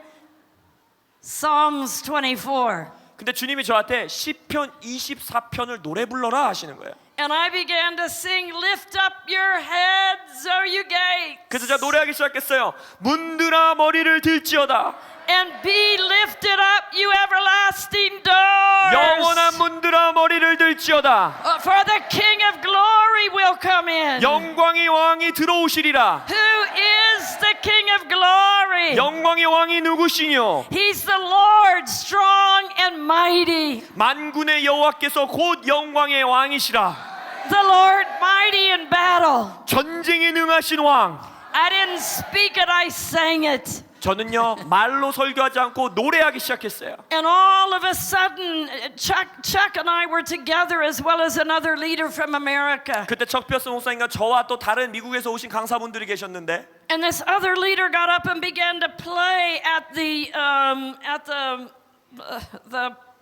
Speaker 1: Psalms 24.
Speaker 2: 근데 주님이 저한테 시편 24편을 노래 불러라 하시는 거예요.
Speaker 1: And I began to sing, lift up your heads, O you gates.
Speaker 2: 그래서 제가 노래하기 시작했어요. 문들아 머리를 들지어다.
Speaker 1: And be lifted up, you everlasting doors.
Speaker 2: 영원한 문들아 머리를 들지어다.
Speaker 1: For the King of glory will come in.
Speaker 2: 영광의 왕이 들어오시리라.
Speaker 1: Who is the King of glory?
Speaker 2: 영광의 왕이 누구시뇨?
Speaker 1: He's the Lord, strong and mighty.
Speaker 2: 만군의 여호와께서 곧 영광의 왕이시라.
Speaker 1: The Lord mighty in battle.
Speaker 2: 전쟁에 능하신 왕.
Speaker 1: I didn't speak it, I sang it.
Speaker 2: 저는요 말로 설교하지 않고 노래하기 시작했어요.
Speaker 1: And all of a sudden, Chuck and I were together as well as another leader from America.
Speaker 2: 그때 척피어스 목사님과 저와 또 다른 미국에서 오신 강사분들이 계셨는데
Speaker 1: And this other leader got up and began to play at the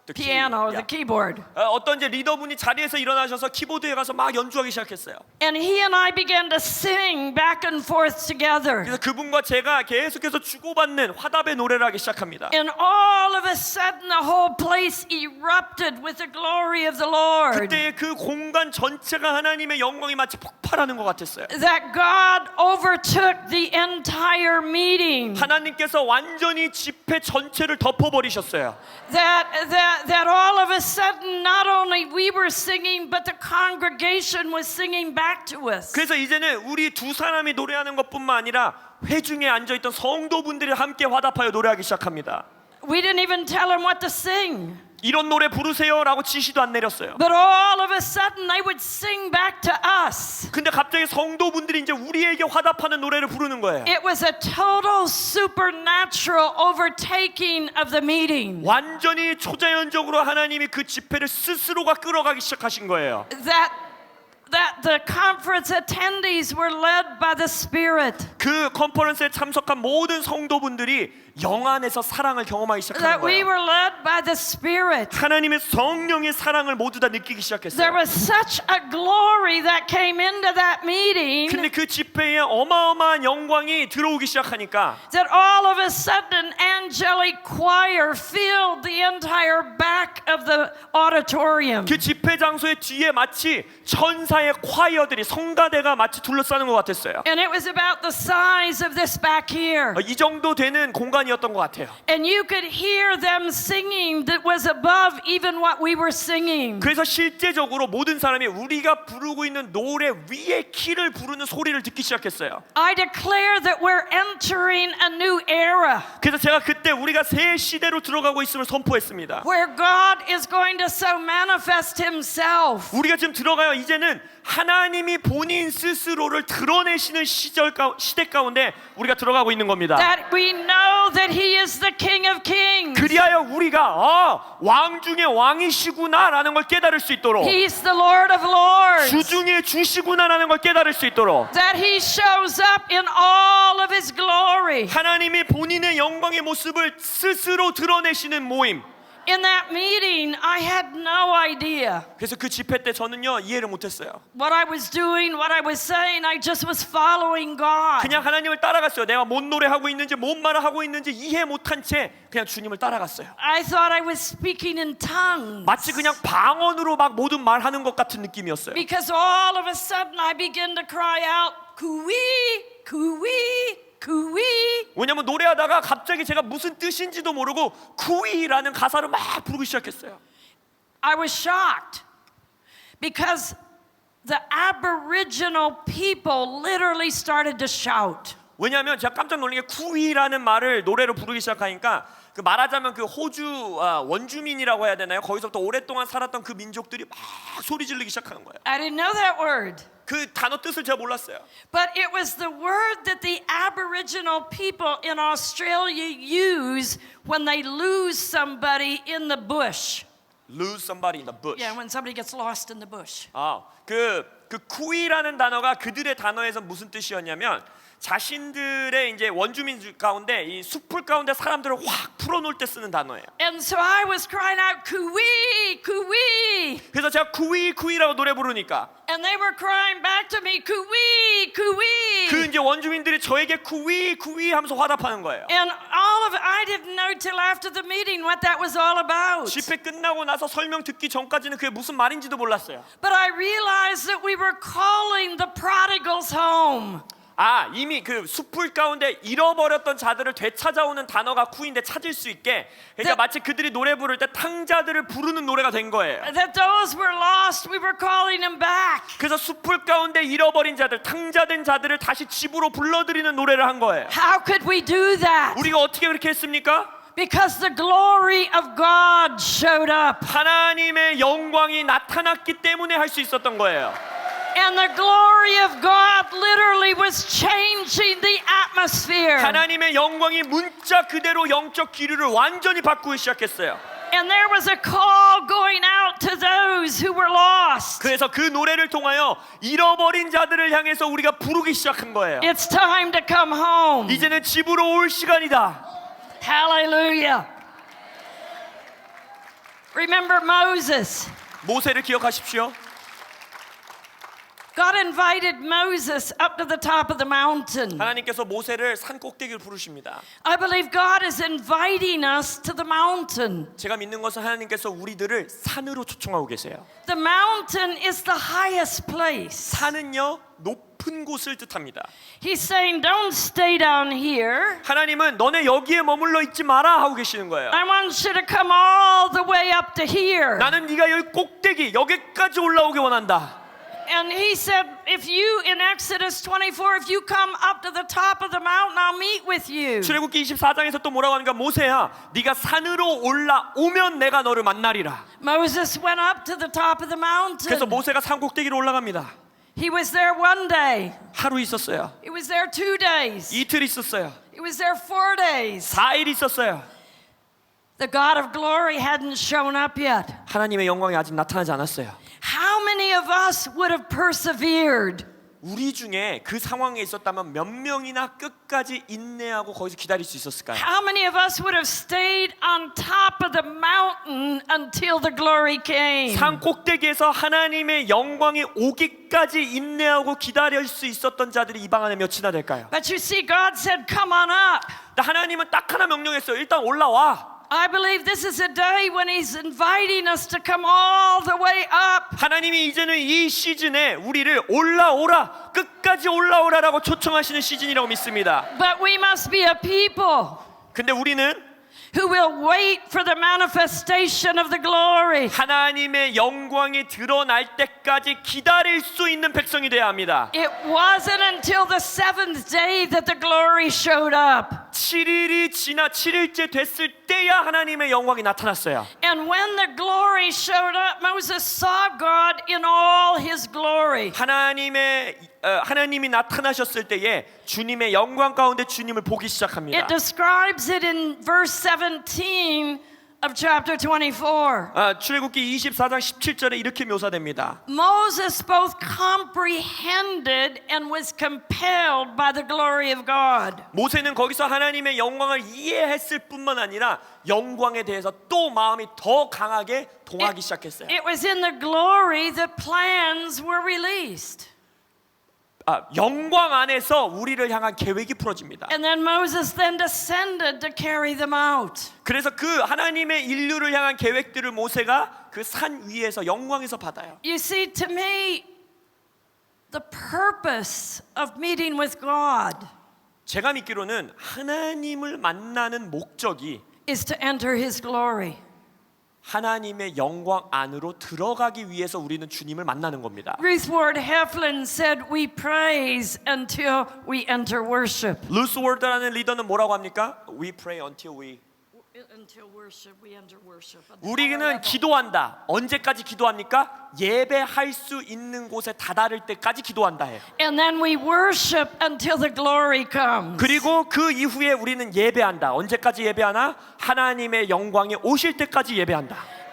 Speaker 2: The
Speaker 1: piano,
Speaker 2: key,
Speaker 1: the
Speaker 2: yeah.
Speaker 1: keyboard.
Speaker 2: 어떤 이제 리더분이 자리에서 일어나셔서 키보드에 가서 막 연주하기 시작했어요.
Speaker 1: And he and I began to sing back and forth together.
Speaker 2: 그래서 그분과 제가 계속해서 주고받는 화답의 노래를 하기 시작합니다.
Speaker 1: And all of a sudden the whole place erupted with the glory of the Lord.
Speaker 2: 그때 그 공간 전체가 하나님의 영광이 마치 폭발하는 것 같았어요.
Speaker 1: That God overtook the entire meeting.
Speaker 2: 하나님께서 완전히 집회 전체를 덮어버리셨어요.
Speaker 1: That all of a sudden not only we were singing but the congregation was singing back to us.
Speaker 2: 그래서 이제는 우리 두 사람이 노래하는 것뿐만 아니라 회중에 앉아있던 성도분들이 함께 화답하여 노래하기 시작합니다.
Speaker 1: We didn't even tell them what to sing.
Speaker 2: 이런 노래 부르세요라고 지시도 안 내렸어요.
Speaker 1: But all of a sudden they would sing back to us.
Speaker 2: 근데 갑자기 성도분들이 이제 우리에게 화답하는 노래를 부르는 거예요.
Speaker 1: It was a total supernatural overtaking of the meeting.
Speaker 2: 완전히 초자연적으로 하나님이 그 집회를 스스로가 끌어가기 시작하신 거예요.
Speaker 1: That the conference attendees were led by the Spirit.
Speaker 2: 그 컨퍼런스에 참석한 모든 성도분들이 영 안에서 사랑을 경험하기 시작한
Speaker 1: That we
Speaker 2: 거예요.
Speaker 1: were led by the Spirit.
Speaker 2: 하나님의 성령의 사랑을 모두 다 느끼기
Speaker 1: There
Speaker 2: 시작했어요.
Speaker 1: was such a glory that came into that meeting
Speaker 2: 근데 그 집회에 어마어마한 영광이 들어오기 시작하니까
Speaker 1: that all of a sudden angelic choir filled the entire back of the auditorium.
Speaker 2: 그 집회 장소의 뒤에 마치 천사의 콰이어들이 성가대가 마치 둘러싸는 것 같았어요.
Speaker 1: And it was about the size of this back here.
Speaker 2: 이 정도 되는 공간이었던 것 같아요.
Speaker 1: And you could hear them singing that was above even what we were singing.
Speaker 2: 그래서 실제적으로 모든 사람이 우리가 부르고 있는 노래 위에 키를 부르는 소리를 듣기 시작했어요.
Speaker 1: I declare that we're entering a new era
Speaker 2: 그래서 제가 그때 우리가 새 시대로 들어가고 있음을 선포했습니다.
Speaker 1: where God is going to so manifest himself.
Speaker 2: 우리가 지금 들어가요. 이제는 하나님이 본인 스스로를 드러내시는 시대 가운데 우리가 들어가고 있는 겁니다.
Speaker 1: That we know that he is the King of Kings.
Speaker 2: 그리하여 우리가 왕 중에 왕이시구나라는 걸 깨달을 수 있도록
Speaker 1: He's the Lord of Lords.
Speaker 2: 주 중에 주시구나라는 걸 깨달을 수 있도록
Speaker 1: That he shows up in all of his glory.
Speaker 2: 하나님이 본인의 영광의 모습을 스스로 드러내시는 모임.
Speaker 1: In that meeting, I had no idea
Speaker 2: 그래서 그 집회 때 저는요 이해를 못했어요.
Speaker 1: what I was doing, what I was saying. I just was following God.
Speaker 2: 그냥 하나님을 따라갔어요. 내가 뭔 노래 하고 있는지 뭔 말을 하고 있는지 이해 못한 채 그냥 주님을 따라갔어요.
Speaker 1: I thought I was speaking in tongues.
Speaker 2: 마치 그냥 방언으로 막 모든 말하는 것 같은 느낌이었어요.
Speaker 1: Because all of a sudden I began to cry out, "Kui, kui, kui."
Speaker 2: 왜냐면 노래하다가 갑자기 제가 무슨 뜻인지도 모르고 쿠이라는 가사를 막 부르기 시작했어요.
Speaker 1: I was shocked because the Aboriginal people literally started to shout.
Speaker 2: 왜냐하면 제가 깜짝 놀란 게 쿠이라는 말을 노래로 부르기 시작하니까 그 말하자면 그 호주 원주민이라고 해야 되나요? 거기서부터 오랫동안 살았던 그 민족들이 막 소리 지르기 시작하는 거예요.
Speaker 1: I didn't know that word.
Speaker 2: 그 단어 뜻을 제가 몰랐어요.
Speaker 1: But it was the word that the Aboriginal people in Australia use when they lose somebody in the bush.
Speaker 2: Lose somebody in the bush.
Speaker 1: Yeah, when somebody gets lost in the bush.
Speaker 2: 그 그 쿠이라는 단어가 그들의 단어에서 무슨 뜻이었냐면 자신들의 이제 원주민 가운데 이 숲풀 가운데 사람들을 확 풀어놓을 때 쓰는 단어예요.
Speaker 1: And so I was crying out, "Coo-wee, coo-wee."
Speaker 2: 그래서 제가 쿠이라고 노래 부르니까
Speaker 1: And they were crying back to me, "Coo-wee, coo-wee."
Speaker 2: 그 이제 원주민들이 저에게 쿠이 하면서 화답하는 거예요.
Speaker 1: And all of it, I didn't know till after the meeting what that was all about.
Speaker 2: 집회 끝나고 나서 설명 듣기 전까지는 그게 무슨 말인지도 몰랐어요.
Speaker 1: But I realized that we were calling the prodigals home.
Speaker 2: 아, 이미 그 숲풀 가운데 잃어버렸던 자들을 되찾아오는 단어가 쿠인데 찾을 수 있게 그러니까 마치 그들이 노래 부를 때 탕자들을 부르는 노래가 된 거예요.
Speaker 1: That those were lost, we were calling them back.
Speaker 2: 그래서 숲풀 가운데 잃어버린 자들, 탕자된 자들을 다시 집으로 불러들이는 노래를 한 거예요.
Speaker 1: How could we do that?
Speaker 2: 우리가 어떻게 그렇게 했습니까?
Speaker 1: Because the glory of God showed up.
Speaker 2: 하나님의 영광이 나타났기 때문에 할 수 있었던 거예요.
Speaker 1: And the glory of God literally was changing the atmosphere.
Speaker 2: 하나님의 영광이 문자 그대로 영적 기류를 완전히 바꾸기 시작했어요.
Speaker 1: And there was a call going out to those who were lost.
Speaker 2: 그래서 그 노래를 통하여 잃어버린 자들을 향해서 우리가 부르기 시작한 거예요.
Speaker 1: It's time to come home.
Speaker 2: 이제는 집으로 올 시간이다.
Speaker 1: Hallelujah. Remember Moses.
Speaker 2: 모세를 기억하십시오.
Speaker 1: God invited Moses up to the top of the mountain.
Speaker 2: 하나님께서 모세를 산 꼭대기를 부르십니다.
Speaker 1: I believe God is inviting us to the mountain.
Speaker 2: 제가 믿는 것은 하나님께서 우리들을 산으로 초청하고 계세요.
Speaker 1: The mountain is the highest place.
Speaker 2: 산은요 높은 곳을 뜻합니다.
Speaker 1: He's saying, don't stay down here.
Speaker 2: 하나님은 너네 여기에 머물러 있지 마라 하고 계시는 거예요.
Speaker 1: I want you to come all the way up to here.
Speaker 2: 나는 네가 여기 꼭대기 여기까지 올라오기 원한다.
Speaker 1: And he said, if you, in Exodus 24, if you come up to the top of the mountain, I'll meet with you.
Speaker 2: 출애굽기 24장에서 또 뭐라고 하는가? 모세야, 네가 산으로 올라오면 내가 너를 만나리라.
Speaker 1: Moses went up to the top of the mountain.
Speaker 2: 그래서 모세가 산 꼭대기로 올라갑니다.
Speaker 1: He was there one day.
Speaker 2: 하루 있었어요.
Speaker 1: He was there 2 days.
Speaker 2: 이틀 있었어요.
Speaker 1: He was there 4 days.
Speaker 2: 4일 있었어요.
Speaker 1: The God of glory hadn't shown up yet.
Speaker 2: 하나님의 영광이 아직 나타나지 않았어요.
Speaker 1: How many of us would have persevered?
Speaker 2: 우리 중에 그 상황에 있었다면 몇 명이나 끝까지 인내하고 거기서 기다릴 수 있었을까요?
Speaker 1: How many of us would have stayed on top of the mountain until the glory came?
Speaker 2: 산 꼭대기에서 하나님의 영광이 오기까지 인내하고 기다릴 수 있었던 자들이 이 방 안에 몇이나 될까요?
Speaker 1: But you see, God said, come on up.
Speaker 2: 하나님은 딱 하나 명령했어요. 일단 올라와.
Speaker 1: I believe this is a day when He's inviting us to come all the way up.
Speaker 2: 하나님이 이제는 이 시즌에 우리를 올라오라, 끝까지 올라오라라고 초청하시는 시즌이라고 믿습니다.
Speaker 1: But we must be a people
Speaker 2: 근데 우리는
Speaker 1: who will wait for the manifestation of the glory.
Speaker 2: 하나님의 영광이 드러날 때까지 기다릴 수 있는 백성이 되어야 합니다.
Speaker 1: It wasn't until the 7th day that the glory showed up.
Speaker 2: 7일이 지나 7일째 됐을 때야 하나님의 영광이 나타났어요.
Speaker 1: And when the glory showed up, Moses saw God in all His glory.
Speaker 2: 하나님이 나타나셨을 때에 주님의 영광 가운데 주님을 보기 시작합니다.
Speaker 1: It describes it in verse 17 of chapter 24.
Speaker 2: 출애굽기 24장 17절에 이렇게 묘사됩니다.
Speaker 1: Moses both comprehended and was compelled by the glory of God.
Speaker 2: 모세는 거기서 하나님의 영광을 이해했을 뿐만 아니라 영광에 대해서 또 마음이 더 강하게 동하기 시작했어요.
Speaker 1: It was in the glory that plans were released.
Speaker 2: 영광 안에서 우리를 향한 계획이 풀어집니다.
Speaker 1: And then Moses then descended to carry them out.
Speaker 2: 그래서 그 하나님의 인류를 향한 계획들을 모세가 그 산 위에서 영광에서 받아요.
Speaker 1: You see, to me, the purpose of meeting with God
Speaker 2: 제가 믿기로는 하나님을 만나는 목적이
Speaker 1: is to enter His glory.
Speaker 2: 하나님의 영광 안으로 들어가기 위해서 우리는 주님을 만나는 겁니다.
Speaker 1: Ruth Ward Heflin said, "We praise until we enter worship."
Speaker 2: 루스 월드라는 리더는 뭐라고 합니까? We pray until we.
Speaker 1: Until worship, we enter worship.
Speaker 2: 우리는 기도한다. 언제까지 기도합니까? 예배할 수 있는 곳에 다다를 때까지 기도한다 해요.
Speaker 1: And then we worship until the glory comes.
Speaker 2: 그리고 그 이후에 우리는 예배한다. 언제까지 예배하나? 하나님의 영광이 오실 때까지 예배한다.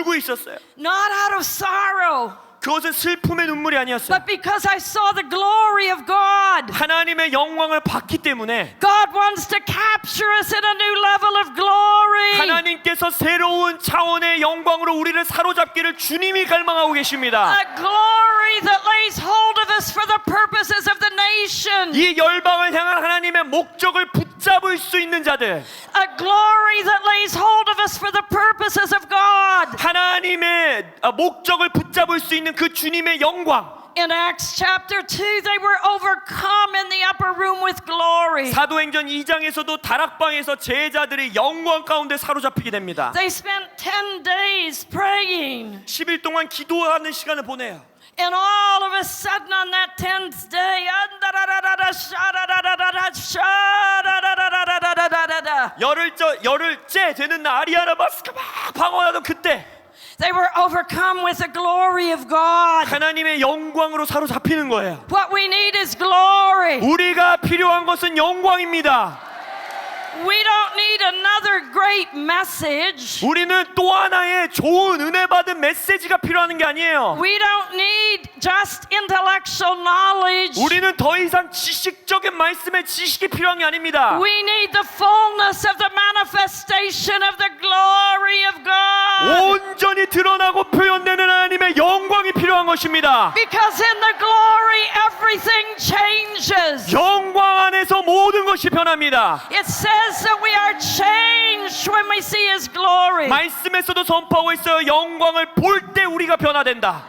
Speaker 2: 울고 있었어요.
Speaker 1: Not out of sorrow,
Speaker 2: 그것은 슬픔의 눈물이 아니었어요.
Speaker 1: but because I saw the glory of God.
Speaker 2: 하나님의 영광을 봤기 때문에
Speaker 1: God wants to capture us in a new level of glory.
Speaker 2: 하나님께서 새로운 차원의 영광으로 우리를 사로잡기를 주님이 갈망하고 계십니다.
Speaker 1: A glory that lays hold of us for the purposes of the nation.
Speaker 2: 이 열방을 향한 하나님의 목적을 붙잡을 수 있는 자들,
Speaker 1: A glory that lays hold of us for the purposes of God.
Speaker 2: 하나님의 목적을 붙잡을 수 있는 그 주님의 영광.
Speaker 1: In Acts chapter 2, they were overcome in the upper room with glory.
Speaker 2: 사도행전 2장에서도 다락방에서 제자들이 영광 가운데 사로잡히게 됩니다.
Speaker 1: They spent 10 days praying.
Speaker 2: 10일 동안 기도하는 시간을 보내요.
Speaker 1: And all of a sudden on that 10th day,
Speaker 2: 열흘째 되는 날 아리아나바스가 막 방언하던 그때
Speaker 1: they were overcome with the glory of God.
Speaker 2: 하나님의 영광으로 사로잡히는 거예요.
Speaker 1: What we need is glory.
Speaker 2: 우리가 필요한 것은 영광입니다.
Speaker 1: We don't need another great message.
Speaker 2: 우리는 또 하나의 좋은 은혜 받은 메시지가 필요한 게 아니에요.
Speaker 1: We don't need just intellectual knowledge.
Speaker 2: 우리는 더 이상 지식적인 말씀의 지식이 필요한 게 아닙니다.
Speaker 1: We need the fullness of the manifestation of the glory of God.
Speaker 2: 온전히 드러나고 표현되는 하나님의 영광이 필요한 것입니다.
Speaker 1: Because in the glory everything changes.
Speaker 2: 영광 안에서 모든 것이 변합니다.
Speaker 1: It says that we are changed when we see His glory.
Speaker 2: 말씀에서도 선포하고 있어요. 영광을 볼 때 우리가 변화된다.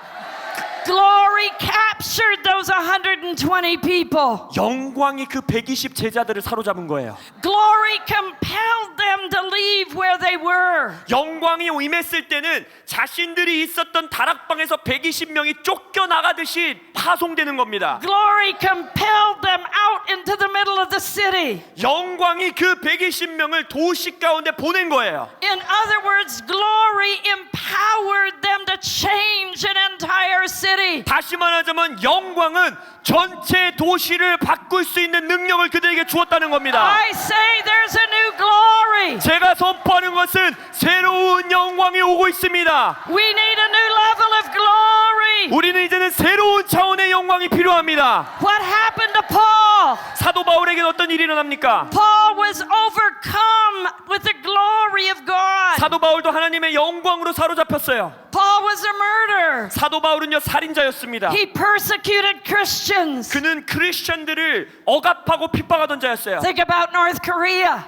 Speaker 1: Glory captured those 120 people.
Speaker 2: 영광이 그 120 제자들을 사로잡은 거예요.
Speaker 1: Glory compelled them to leave where they were.
Speaker 2: 영광이 임했을 때는 자신들이 있었던 다락방에서 120명이 쫓겨나가듯이 파송되는 겁니다.
Speaker 1: Glory compelled them out into the middle of the city.
Speaker 2: 영광이 그 120명을 도시 가운데 보낸 거예요.
Speaker 1: In other words, glory empowered them to change an entire city.
Speaker 2: 다시 말하자면 영광은 전체 도시를 바꿀 수 있는 능력을 그들에게 주었다는 겁니다.
Speaker 1: I say there's a new glory.
Speaker 2: 제가 선포하는 것은 새로운 영광이 오고 있습니다.
Speaker 1: We need a new level of glory. glory.
Speaker 2: 우리는 이제는 새로운 차원의 영광이 필요합니다.
Speaker 1: What happened to Paul?
Speaker 2: 사도 바울에게는 어떤 일이 일어납니까?
Speaker 1: Paul was overcome with the glory of God.
Speaker 2: 사도 바울도 하나님의 영광으로 사로잡혔어요.
Speaker 1: Paul was a murderer.
Speaker 2: 사도 바울은요 살인자였습니다.
Speaker 1: He persecuted Christians.
Speaker 2: 그는 크리스천들을 억압하고 핍박하던 자였어요.
Speaker 1: Think about North Korea.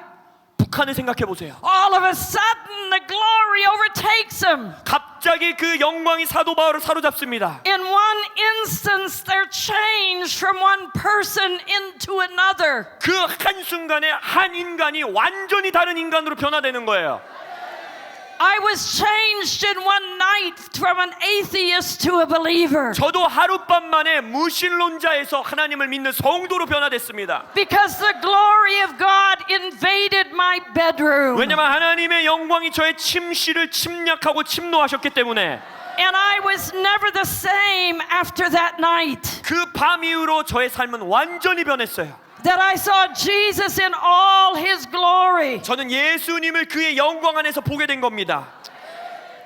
Speaker 2: 북한을 생각해 보세요.
Speaker 1: All of a sudden, the glory overtakes him.
Speaker 2: 갑자기 그 영광이 사도 바울을 사로잡습니다.
Speaker 1: In one instance, they're changed from one person into another.
Speaker 2: 그 한순간에 한 인간이 완전히 다른 인간으로 변화되는 거예요.
Speaker 1: I was changed in one night from an atheist to a believer.
Speaker 2: 저도 하룻밤 만에 무신론자에서 하나님을 믿는 성도로 변화됐습니다.
Speaker 1: Because the glory of God invaded my bedroom.
Speaker 2: 왜냐하면 하나님의 영광이 저의 침실을 침략하고 침노하셨기 때문에
Speaker 1: And I was never the same after that night.
Speaker 2: 그 밤 이후로 저의 삶은 완전히 변했어요.
Speaker 1: That I saw Jesus in all his glory.
Speaker 2: 저는 예수님을 그의 영광 안에서 보게 된 겁니다.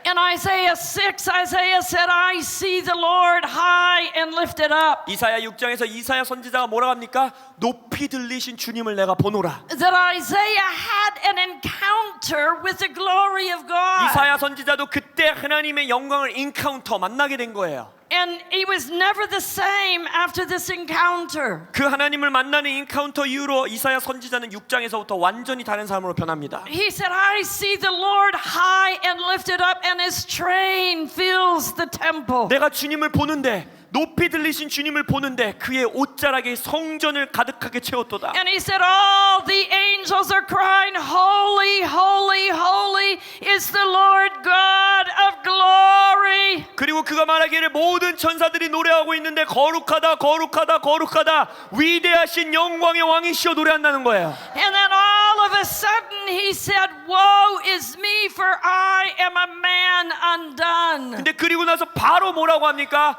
Speaker 1: In Isaiah 6, Isaiah said, I see the Lord high and lifted up.
Speaker 2: 이사야 6장에서 이사야 선지자가 뭐라 합니까? 높이 들리신 주님을 내가 보노라.
Speaker 1: That Isaiah had an encounter with the glory of God.
Speaker 2: 이사야 선지자도 그때 하나님의 영광을 인카운터 만나게 된 거예요.
Speaker 1: And he was never the same after this encounter.
Speaker 2: 그 하나님을 만나는 인카운터 이후로 이사야 선지자는 6장에서부터 완전히 다른 사람으로 변합니다.
Speaker 1: He said, I see the Lord high and lifted up and his train fills the temple.
Speaker 2: 내가 주님을 보는데 높이 들리신 주님을 보는데 그의 옷자락이 성전을 가득하게 채웠도다.
Speaker 1: And he said, all the angels are crying, holy, holy, holy is the Lord God of glory.
Speaker 2: 그리고 그가 말하기를 모든 천사들이 노래하고 있는데 거룩하다 거룩하다 거룩하다 위대하신 영광의 왕이시여 노래한다는 거예요.
Speaker 1: And then all of a sudden he said, woe is me for I am a man undone.
Speaker 2: 근데 그리고 나서 바로 뭐라고 합니까?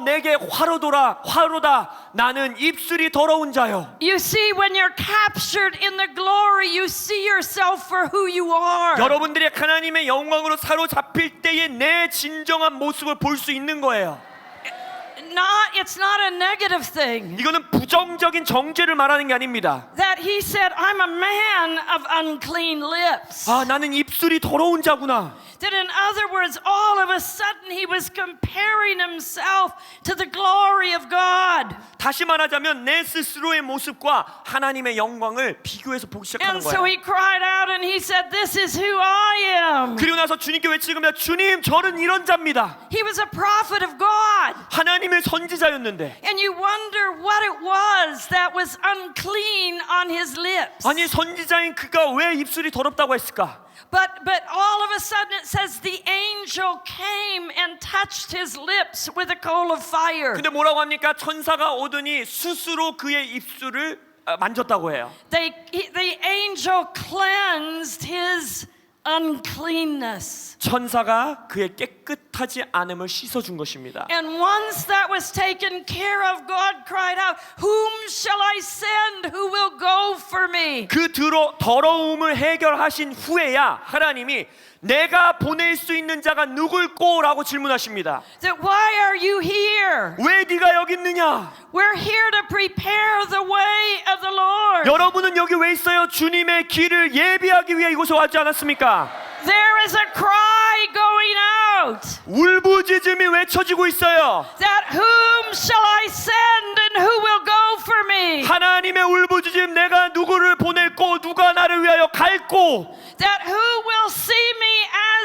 Speaker 2: 내게 화로다 나는 입술이 더러운 자요.
Speaker 1: You see, when you're captured in the glory, you see yourself for who you are.
Speaker 2: 여러분들이 하나님의 영광으로 사로잡힐 때의 내 진정한 모습을 볼 수 있는 거예요.
Speaker 1: It's not a negative thing.
Speaker 2: 이거는 부정적인 정죄를 말하는 게 아닙니다.
Speaker 1: That he said, I'm a man of unclean lips.
Speaker 2: 나는 입술이 더러운 자구나.
Speaker 1: That in other words, all of a sudden he was comparing himself to the glory of God.
Speaker 2: 다시 말하자면 내 스스로의 모습과 하나님의 영광을 비교해서 보기 시작하는
Speaker 1: And so
Speaker 2: 거예요.
Speaker 1: he cried out and he said, this is who I am.
Speaker 2: 그리고 나서 주님께 외치겁니다. 주님, 저는 이런 자입니다.
Speaker 1: He was a prophet of God.
Speaker 2: 하나님의 선지자였는데
Speaker 1: And you wonder what it was that was unclean on his lips.
Speaker 2: 아니 선지자인 그가 왜 입술이 더럽다고 했을까?
Speaker 1: But all of a sudden it says the angel came and touched his lips with a coal of fire.
Speaker 2: 근데 뭐라고 합니까? 천사가 오더니 스스로 그의 입술을 만졌다고 해요.
Speaker 1: The angel cleansed his uncleanness.
Speaker 2: 천사가 그의 깨끗하지 않음을 씻어준 것입니다.
Speaker 1: And once that was taken care of, God cried out, whom shall I send? Who will go for me?
Speaker 2: 그 더러움을 해결하신 후에야 하나님이 내가 보낼 수 있는 자가 누굴꼬? 라고 질문하십니다.
Speaker 1: That why are you here?
Speaker 2: 왜 네가 여기 있느냐?
Speaker 1: We're here to prepare the way of the Lord.
Speaker 2: 여러분은 여기 왜 있어요? 주님의 길을 예비하기 위해 이곳에 왔지 않았습니까?
Speaker 1: There is a cry going out.
Speaker 2: 울부짖음이 외쳐지고 있어요.
Speaker 1: That whom shall I send and who will go for me?
Speaker 2: 하나님의 울부짖음, 내가 누구를 보낼꼬? 누가 나를 위하여 갈꼬?
Speaker 1: That who will see me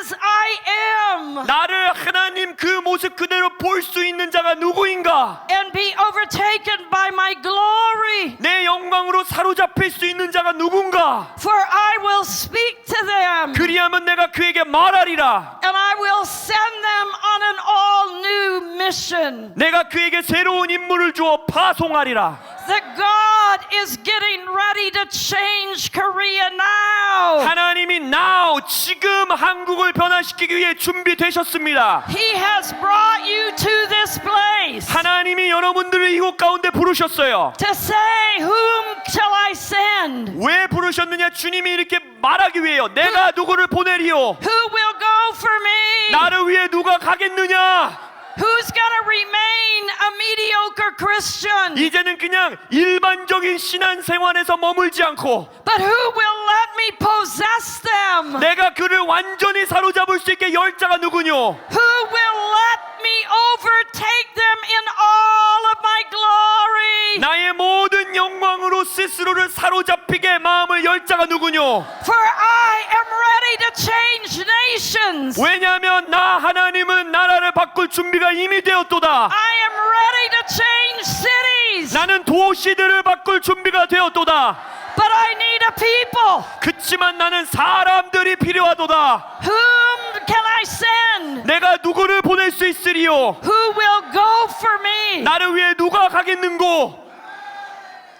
Speaker 1: as I am?
Speaker 2: 나를 하나님 그 모습 그대로 볼 수 있는 자가 누구인가?
Speaker 1: And be overtaken by my glory.
Speaker 2: 내 영광으로 사로잡힐 수 있는 자가 누군가?
Speaker 1: For I will speak to them.
Speaker 2: 그리하면 내가 그에게 말하리라.
Speaker 1: And I will send them on an all new mission.
Speaker 2: 내가 그에게 새로운 임무를 주어 파송하리라.
Speaker 1: That God is getting ready to change Korea now.
Speaker 2: 하나님이 now 지금 한국을 변화시키기 위해 준비되셨습니다.
Speaker 1: He has brought you to this place.
Speaker 2: 하나님이 여러분들을 이곳 가운데 부르셨어요.
Speaker 1: To say, whom shall I send?
Speaker 2: 왜 부르셨느냐? 주님이 이렇게 말하기 위해요. 내가 누구를 보내리요?
Speaker 1: Who will go for me?
Speaker 2: 나를 위해 누가 가겠느냐?
Speaker 1: Who's gonna remain a mediocre Christian?
Speaker 2: 이제는 그냥 일반적인 신앙생활에서 머물지 않고
Speaker 1: But who will let me possess them?
Speaker 2: 내가 그를 완전히 사로잡을 수 있게 열 자가 누구뇨?
Speaker 1: Who will let me overtake them in all of my glory?
Speaker 2: 나의 모든 영광으로 스스로를 사로잡히게 마음을 열 자가 누구뇨?
Speaker 1: For I am ready to change nations.
Speaker 2: 왜냐하면 나 하나님은 나라를 바꿀 준비가 이미 되었도다.
Speaker 1: I am ready to change cities.
Speaker 2: 나는 도시들을 바꿀 준비가 되었도다.
Speaker 1: But I need a people.
Speaker 2: 그치만 나는 사람들이 필요하도다.
Speaker 1: Whom can I send?
Speaker 2: 내가 누구를 보낼 수 있으리요?
Speaker 1: Who will go for me?
Speaker 2: 나를 위해 누가 가겠는고?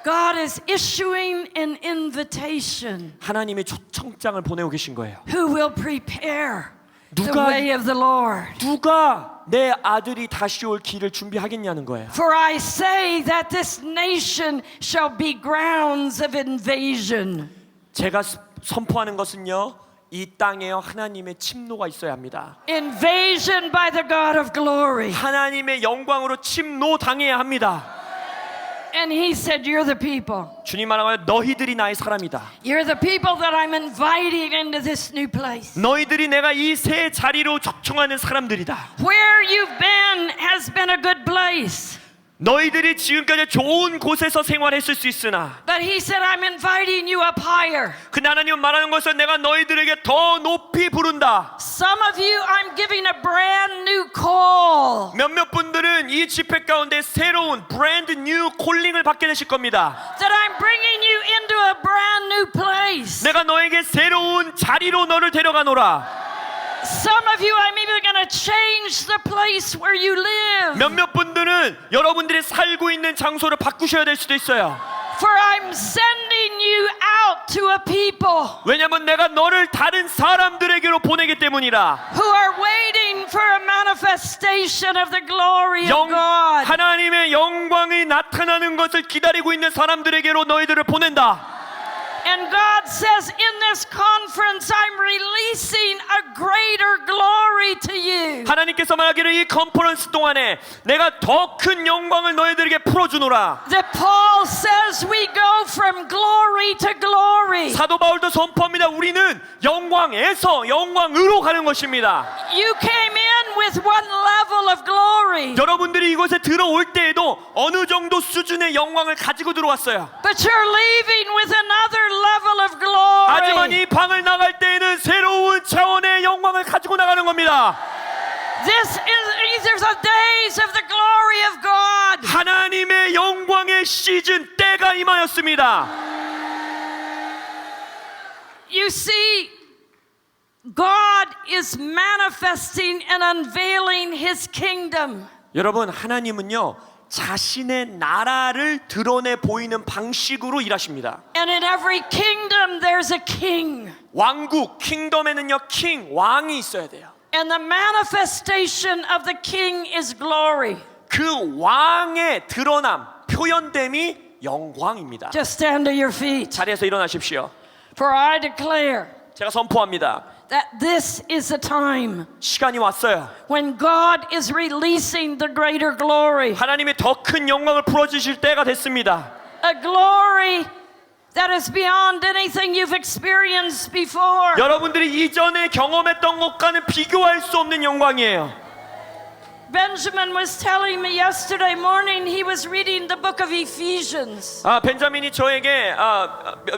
Speaker 1: God is issuing an invitation.
Speaker 2: 하나님이 초청장을 보내고 계신 거예요.
Speaker 1: Who will prepare the
Speaker 2: 누가-
Speaker 1: way of the Lord?
Speaker 2: 누가 내 아들이 다시 올 길을 준비하겠냐는 거예요.
Speaker 1: For I say that this nation shall be grounds of invasion.
Speaker 2: 제가 선포하는 것은요, 이 땅에요 하나님의 침노가 있어야 합니다.
Speaker 1: Invasion by the God of glory.
Speaker 2: 하나님의 영광으로 침노 당해야 합니다.
Speaker 1: And he said, you're the people.
Speaker 2: 주님 말하고요, 너희들이 나의 사람이다.
Speaker 1: You're the people that I'm inviting into this new place.
Speaker 2: 너희들이 내가 이 새 자리로 초청하는 사람들이다.
Speaker 1: Where you've been has been a good place.
Speaker 2: 너희들이 지금까지 좋은 곳에서 생활했을 수 있으나,
Speaker 1: But he said, I'm inviting you up higher.
Speaker 2: 근데 하나님은 말하는 것은 내가 너희들에게 더 높이 부른다.
Speaker 1: Some of you, I'm giving a brand new call.
Speaker 2: 몇몇 분들은 이 집회 가운데 새로운 브랜드 뉴 콜링을 받게 되실 겁니다.
Speaker 1: That I'm bringing you into a brand new place.
Speaker 2: 내가 너에게 새로운 자리로 너를 데려가노라.
Speaker 1: Some of you, I'm even going to change the place where you live.
Speaker 2: 몇몇 분들은 여러분들이 살고 있는 장소를 바꾸셔야 될 수도 있어요.
Speaker 1: For I'm sending you out to a people
Speaker 2: 왜냐하면 내가 너를 다른 사람들에게로 보내기 때문이라.
Speaker 1: who are waiting for a manifestation of the glory of God.
Speaker 2: 하나님의 영광이 나타나는 것을 기다리고 있는 사람들에게로 너희들을 보낸다.
Speaker 1: And God says, in this conference, I'm releasing a greater glory to you.
Speaker 2: 하나님께서 말하기를 이 컨퍼런스 동안에 내가 더 큰 영광을 너희들에게 풀어주노라.
Speaker 1: That Paul says we go from glory to glory.
Speaker 2: 사도 바울도 선포합니다. 우리는 영광에서 영광으로 가는 것입니다.
Speaker 1: You came in with one level of glory,
Speaker 2: 여러분들이 이곳에 들어올 때에도 어느 정도 수준의 영광을 가지고 들어왔어요.
Speaker 1: but you're leaving with another level of
Speaker 2: 하지만
Speaker 1: glory.
Speaker 2: 이 방을 나갈 때에는 새로운 차원의 영광을 가지고 나가는 겁니다.
Speaker 1: These are the days of the glory of God.
Speaker 2: 하나님의 영광의 시즌 때가 임하였습니다.
Speaker 1: You see, God is manifesting and unveiling His kingdom.
Speaker 2: 여러분, 하나님은요 자신의 나라를 드러내 보이는 방식으로 일하십니다.
Speaker 1: And in every kingdom there's a king.
Speaker 2: 왕국, 킹덤에는요 킹, 왕이 있어야 돼요.
Speaker 1: And the manifestation of the king is glory.
Speaker 2: 그 왕의 드러남, 표현됨이 영광입니다.
Speaker 1: Just stand to your feet.
Speaker 2: 자리에서 일어나십시오.
Speaker 1: For I declare
Speaker 2: 제가 선포합니다.
Speaker 1: that this is a time
Speaker 2: 시간이 왔어요.
Speaker 1: when God is releasing the greater glory.
Speaker 2: 하나님이 더 큰 영광을 풀어주실 때가 됐습니다.
Speaker 1: A glory that is beyond anything you've experienced before.
Speaker 2: 여러분들이 이전에 경험했던 것과는 비교할 수 없는 영광이에요.
Speaker 1: Benjamin was telling me yesterday morning he was reading the book of Ephesians.
Speaker 2: 벤자민이 저에게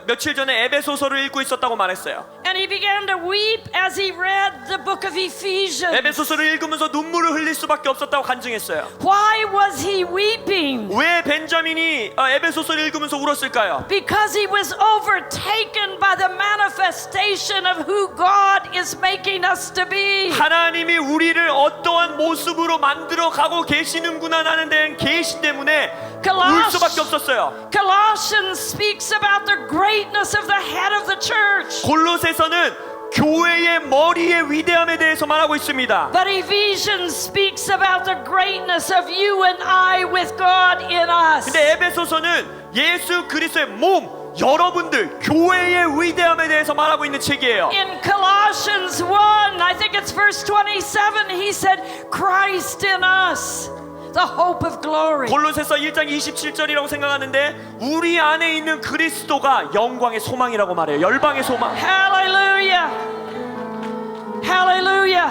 Speaker 2: 며칠 전에 에베소서를 읽고 있었다고 말했어요.
Speaker 1: And he began to weep as he read the book of Ephesians.
Speaker 2: 에베소서를 읽으면서 눈물을 흘릴 수밖에 없었다고 간증했어요.
Speaker 1: Why was he weeping?
Speaker 2: 왜 벤자민이 에베소서를 읽으면서 울었을까요?
Speaker 1: Because he was overtaken by the manifestation of who God is making us to be.
Speaker 2: 하나님이 우리를 어떠한 모습으로 만들어 가고 계시는구나 하는 데는 계시 때문에 울 수밖에 없었어요.
Speaker 1: Colossians speaks about the greatness of the head of the church.
Speaker 2: 골로새서는 교회의 머리의 위대함에 대해서 말하고 있습니다.
Speaker 1: But Ephesians speaks about the greatness of you and I with God in us.
Speaker 2: 근데 에베소서는 예수 그리스도의 몸 여러분들 교회의 위대함에 대해서 말하고 있는 책이에요.
Speaker 1: In Colossians 1, I think it's verse 27, he said, Christ in us, the hope of glory.
Speaker 2: 골로새서 1장 27절이라고 생각하는데 우리 안에 있는 그리스도가 영광의 소망이라고 말해요. 열방의 소망.
Speaker 1: Hallelujah. Hallelujah.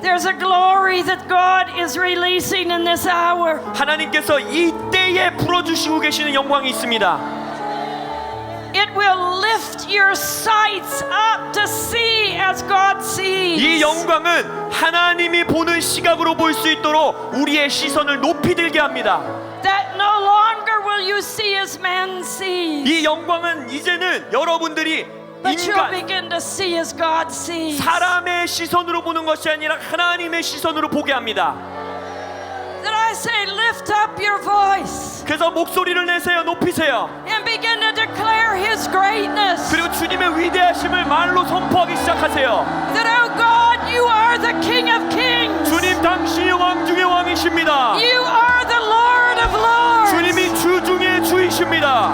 Speaker 1: There's a glory that God is releasing in this hour.
Speaker 2: 하나님께서 이 때에 불어주시고 계시는 영광이 있습니다.
Speaker 1: It will lift your sights up to see as God sees.
Speaker 2: 이 영광은 하나님이 보는 시각으로 볼 수 있도록 우리의 시선을 높이 들게 합니다.
Speaker 1: That no longer will you see as man sees,
Speaker 2: 이 영광은 이제는 여러분들이
Speaker 1: but you'll
Speaker 2: 인간
Speaker 1: begin to see as God sees.
Speaker 2: 사람의 시선으로 보는 것이 아니라 하나님의 시선으로 보게 합니다.
Speaker 1: That I say, lift up your voice
Speaker 2: 그래서 목소리를 내세요. 높이세요.
Speaker 1: and begin to declare His greatness.
Speaker 2: 그리고 주님의 위대하심을 말로 선포하기 시작하세요.
Speaker 1: That, oh God, you are the King of Kings.
Speaker 2: 주님 당신이 왕 중의 왕이십니다.
Speaker 1: You are the Lord of Lords.
Speaker 2: 주님이 주 중의 주이십니다.